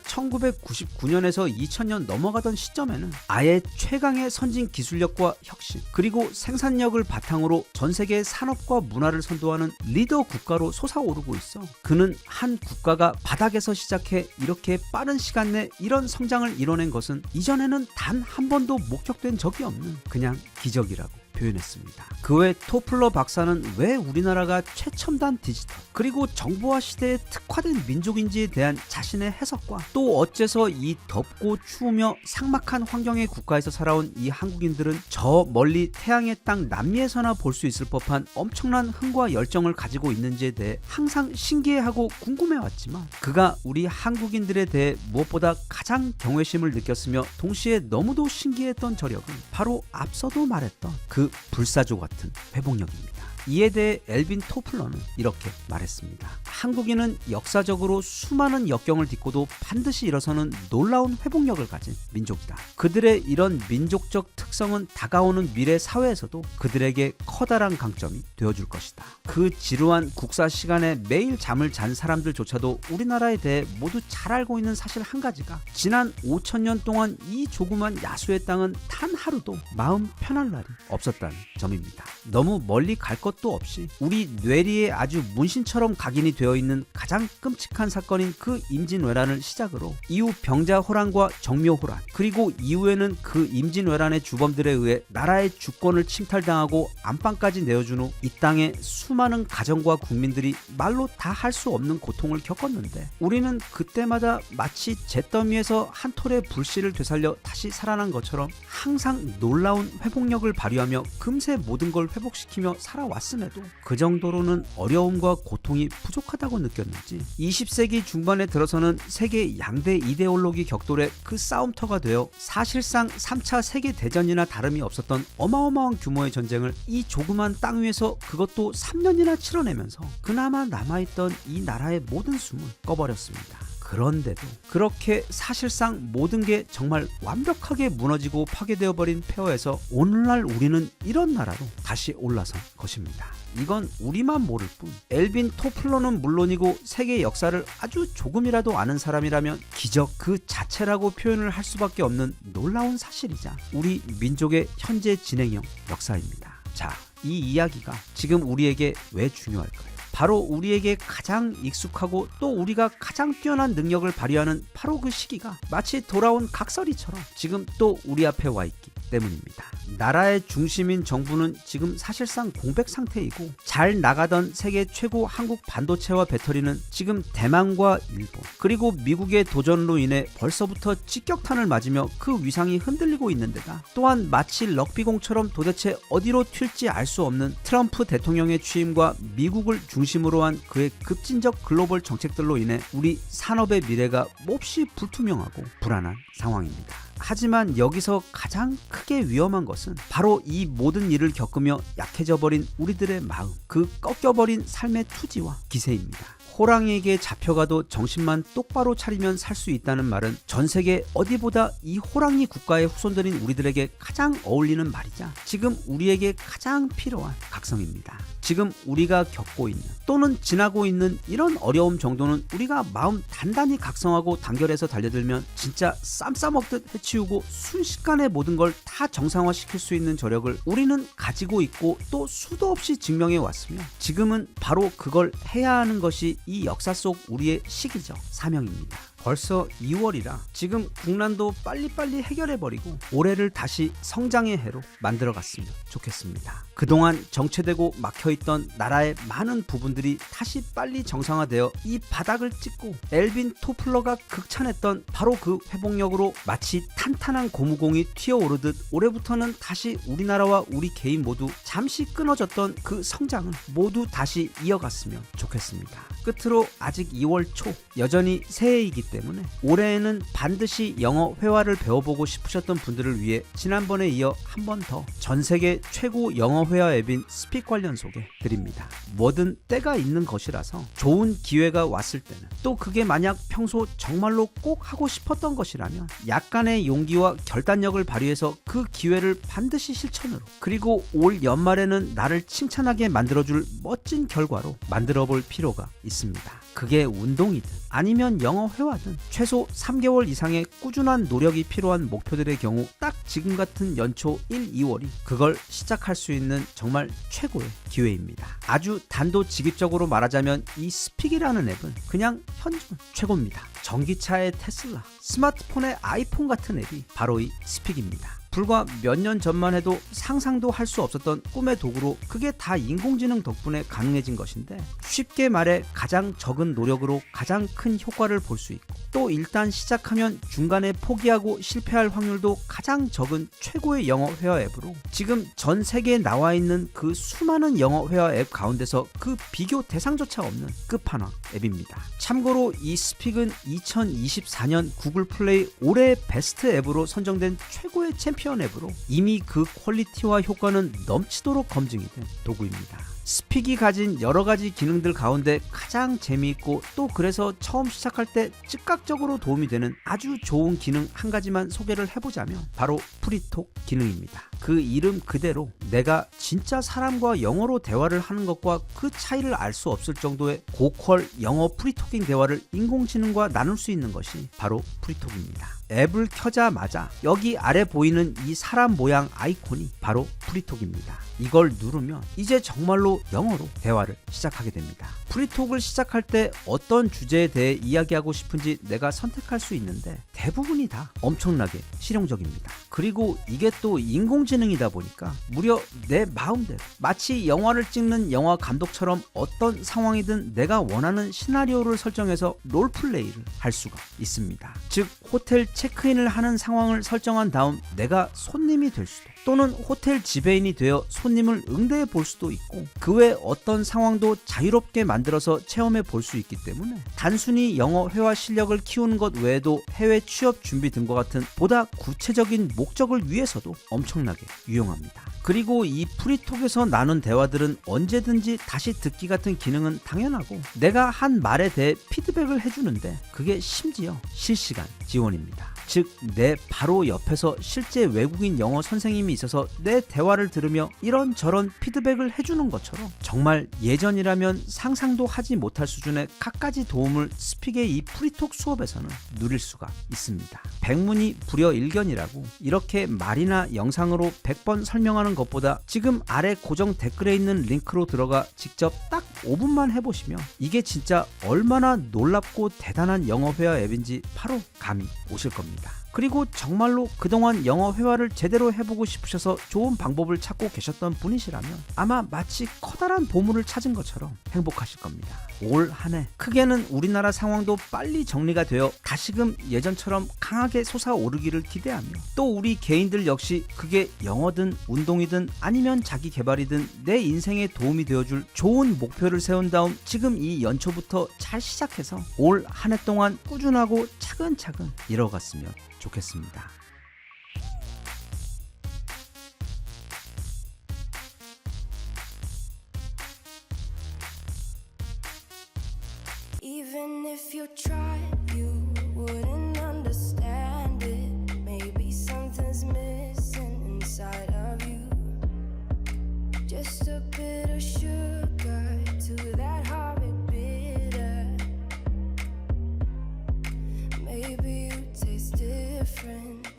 1999년에서 2000년 넘어가던 시점에는 아예 최강의 선진 기술력과 혁신 그리고 생산력을 바탕으로 전 세계 산업과 문화를 선도하는 리더 국가로 솟아오르고 있어. 그는 한 국가가 바닥에서 시작해 이렇게 빠른 시간 내 이런 성장을 이뤄낸 것은 이전에는 단 한 번도 목격된 적이 없는 그냥 기적이라고 표현했습니다. 그 외 토플러 박사는 왜 우리나라가 최첨단 디지털 그리고 정보화 시대에 특화된 민족인지에 대한 자신의 해석과 또 어째서 이 덥고 추우며 삭막한 환경의 국가에서 살아온 이 한국인들은 저 멀리 태양의 땅 남미에서나 볼 수 있을 법한 엄청난 흥과 열정을 가지고 있는지에 대해 항상 신기해하고 궁금해왔지만 그가 우리 한국인들에 대해 무엇보다 가장 경외심을 느꼈으며 동시에 너무도 신기했던 저력은 바로 앞서도 말했던 그 불사조 같은 회복력입니다. 이에 대해 엘빈 토플러는 이렇게 말했습니다. 한국인은 역사적으로 수많은 역경을 딛고도 반드시 일어서는 놀라운 회복력을 가진 민족이다. 그들의 이런 민족적 특성은 다가오는 미래 사회에서도 그들에게 커다란 강점이 되어줄 것이다. 그 지루한 국사 시간에 매일 잠을 잔 사람들조차도 우리나라에 대해 모두 잘 알고 있는 사실 한 가지가 지난 5000년 동안 이 조그만 야수의 땅은 단 하루도 마음 편할 날이 없었다는 점입니다. 너무 멀리 갈 것도 없이 우리 뇌리에 아주 문신처럼 각인이 되어 있는 가장 끔찍한 사건인 그 임진왜란을 시작으로 이후 병자호란과 정묘호란 그리고 이후에는 그 임진왜란의 주범들에 의해 나라의 주권을 침탈당하고 안방까지 내어준 후 이 땅에 수많은 가정과 국민들이 말로 다 할 수 없는 고통을 겪었는데 우리는 그때마다 마치 잿더미에서 한 톨의 불씨를 되살려 다시 살아난 것처럼 항상 놀라운 회복력을 발휘하며 금세 모든 걸 회복시키며 살아왔다. 왔음에도 그 정도로는 어려움과 고통이 부족하다고 느꼈는지 20세기 중반에 들어서는 세계 양대 이데올로기 격돌의 그 싸움터가 되어 사실상 3차 세계대전이나 다름이 없었던 어마어마한 규모의 전쟁을 이 조그만 땅 위에서 그것도 3년이나 치러내면서 그나마 남아있던 이 나라의 모든 숨을 꺼버렸습니다. 그런데도 그렇게 사실상 모든 게 정말 완벽하게 무너지고 파괴되어 버린 폐허에서 오늘날 우리는 이런 나라로 다시 올라선 것입니다. 이건 우리만 모를 뿐 엘빈 토플러는 물론이고 세계 역사를 아주 조금이라도 아는 사람이라면 기적 그 자체라고 표현을 할 수밖에 없는 놀라운 사실이자 우리 민족의 현재 진행형 역사입니다. 자, 이 이야기가 지금 우리에게 왜 중요할까요? 바로 우리에게 가장 익숙하고 또 우리가 가장 뛰어난 능력을 발휘하는 바로 그 시기가 마치 돌아온 각설이처럼 지금 또 우리 앞에 와 있기 때문입니다. 나라의 중심인 정부는 지금 사실상 공백 상태이고 잘 나가던 세계 최고 한국 반도체와 배터리는 지금 대만과 일본 그리고 미국의 도전으로 인해 벌써부터 직격탄을 맞으며 그 위상이 흔들리고 있는 데다 또한 마치 럭비공처럼 도대체 어디로 튈지 알 수 없는 트럼프 대통령의 취임과 미국을 중심으로 한 그의 급진적 글로벌 정책들로 인해 우리 산업의 미래가 몹시 불투명하고 불안한 상황입니다. 하지만 여기서 가장 크게 위험한 것은 바로 이 모든 일을 겪으며 약해져 버린 우리들의 마음, 그 꺾여버린 삶의 투지와 기세입니다. 호랑이에게 잡혀가도 정신만 똑바로 차리면 살 수 있다는 말은 전 세계 어디보다 이 호랑이 국가의 후손들인 우리들에게 가장 어울리는 말이자 지금 우리에게 가장 필요한 각성입니다. 지금 우리가 겪고 있는 또는 지나고 있는 이런 어려움 정도는 우리가 마음 단단히 각성하고 단결해서 달려들면 진짜 쌈 싸먹듯 해치우고 순식간에 모든 걸 다 정상화시킬 수 있는 저력을 우리는 가지고 있고 또 수도 없이 증명해 왔으며 지금은 바로 그걸 해야 하는 것이 이 역사 속 우리의 시기적 사명입니다. 벌써 2월이라 지금 국난도 빨리빨리 해결해버리고 올해를 다시 성장의 해로 만들어갔으면 좋겠습니다. 그동안 정체되고 막혀있던 나라의 많은 부분들이 다시 빨리 정상화되어 이 바닥을 찍고 엘빈 토플러가 극찬했던 바로 그 회복력으로 마치 탄탄한 고무공이 튀어오르듯 올해부터는 다시 우리나라와 우리 개인 모두 잠시 끊어졌던 그 성장을 모두 다시 이어갔으면 좋겠습니다. 끝으로 아직 2월 초 여전히 새해이기 때문에 올해에는 반드시 영어 회화를 배워보고 싶으셨던 분들을 위해 지난번에 이어 한 번 더 전세계 최고 영어 회화 앱인 스픽 관련 소개 드립니다. 뭐든 때가 있는 것이라서 좋은 기회가 왔을 때는 또 그게 만약 평소 정말로 꼭 하고 싶었던 것이라면 약간의 용기와 결단력을 발휘해서 그 기회를 반드시 실천으로 그리고 올 연말에는 나를 칭찬하게 만들어줄 멋진 결과로 만들어볼 필요가 있습니다. 그게 운동이든 아니면 영어 회화든 최소 3개월 이상의 꾸준한 노력이 필요한 목표들의 경우 딱 지금 같은 연초 1, 2월이 그걸 시작할 수 있는 정말 최고의 기회입니다. 아주 단도직입적으로 말하자면 이 스픽이라는 앱은 그냥 현존 최고입니다. 전기차의 테슬라, 스마트폰의 아이폰 같은 앱이 바로 이 스픽입니다. 불과 몇 년 전만 해도 상상도 할 수 없었던 꿈의 도구로 그게 다 인공지능 덕분에 가능해진 것인데 쉽게 말해 가장 적은 노력으로 가장 큰 효과를 볼 수 있고 또 일단 시작하면 중간에 포기하고 실패할 확률도 가장 적은 최고의 영어 회화 앱으로 지금 전 세계에 나와 있는 그 수많은 영어 회화 앱 가운데서 그 비교 대상조차 없는 끝판왕 앱입니다. 참고로 이 스픽은 2024년 구글 플레이 올해의 베스트 앱으로 선정된 최고의 챔피언 앱으로 이미 그 퀄리티와 효과는 넘치도록 검증이 된 도구입니다. 스픽이 가진 여러 가지 기능들 가운데 가장 재미있고 또 그래서 처음 시작할 때 즉각적으로 도움이 되는 아주 좋은 기능 한 가지만 소개를 해보자면 바로 프리톡 기능입니다. 그 이름 그대로 내가 진짜 사람과 영어로 대화를 하는 것과 그 차이를 알 수 없을 정도의 고퀄 영어 프리토킹 대화를 인공지능과 나눌 수 있는 것이 바로 프리톡입니다. 앱을 켜자마자 여기 아래 보이는 이 사람 모양 아이콘이 바로 프리톡입니다. 이걸 누르면 이제 정말로 영어로 대화를 시작하게 됩니다. 프리톡을 시작할 때 어떤 주제에 대해 이야기하고 싶은지 내가 선택할 수 있는데 대부분이 다 엄청나게 실용적입니다. 그리고 이게 또 인공지능이다 보니까 무려 내 마음대로 마치 영화를 찍는 영화 감독처럼 어떤 상황이든 내가 원하는 시나리오를 설정해서 롤플레이를 할 수가 있습니다. 즉 호텔 체크인을 하는 상황을 설정한 다음 내가 손님이 될 수도, 또는 호텔 지배인이 되어 손님을 응대해 볼 수도 있고, 그 외 어떤 상황도 자유롭게 만들어서 체험해 볼 수 있기 때문에 단순히 영어 회화 실력을 키우는 것 외에도 해외 취업 준비 등과 같은 보다 구체적인 목적을 위해서도 엄청나게 유용합니다. 그리고 이 프리톡에서 나눈 대화들은 언제든지 다시 듣기 같은 기능은 당연하고, 내가 한 말에 대해 피드백을 해주는데 그게 심지어 실시간 지원입니다. 즉 내 바로 옆에서 실제 외국인 영어 선생님이 있어서 내 대화를 들으며 이런저런 피드백을 해주는 것처럼 정말 예전이라면 상상도 하지 못할 수준의 갖가지 도움을 스픽의 이 프리톡 수업에서는 누릴 수가 있습니다. 백문이 불여일견이라고 이렇게 말이나 영상으로 100번 설명하는 것보다 지금 아래 고정 댓글에 있는 링크로 들어가 직접 딱 5분만 해보시면 이게 진짜 얼마나 놀랍고 대단한 영어 회화 앱인지 바로 감이 오실 겁니다. 그리고 정말로 그동안 영어 회화를 제대로 해보고 싶으셔서 좋은 방법을 찾고 계셨던 분이시라면 아마 마치 커다란 보물을 찾은 것처럼 행복하실 겁니다. 올 한 해 크게는 우리나라 상황도 빨리 정리가 되어 다시금 예전처럼 강하게 솟아오르기를 기대하며, 또 우리 개인들 역시 그게 영어든 운동이든 아니면 자기 개발이든 내 인생에 도움이 되어줄 좋은 목표를 세운 다음 지금 이 연초부터 잘 시작해서 올 한 해 동안 꾸준하고 차근차근 이뤄갔으면 좋겠습니다.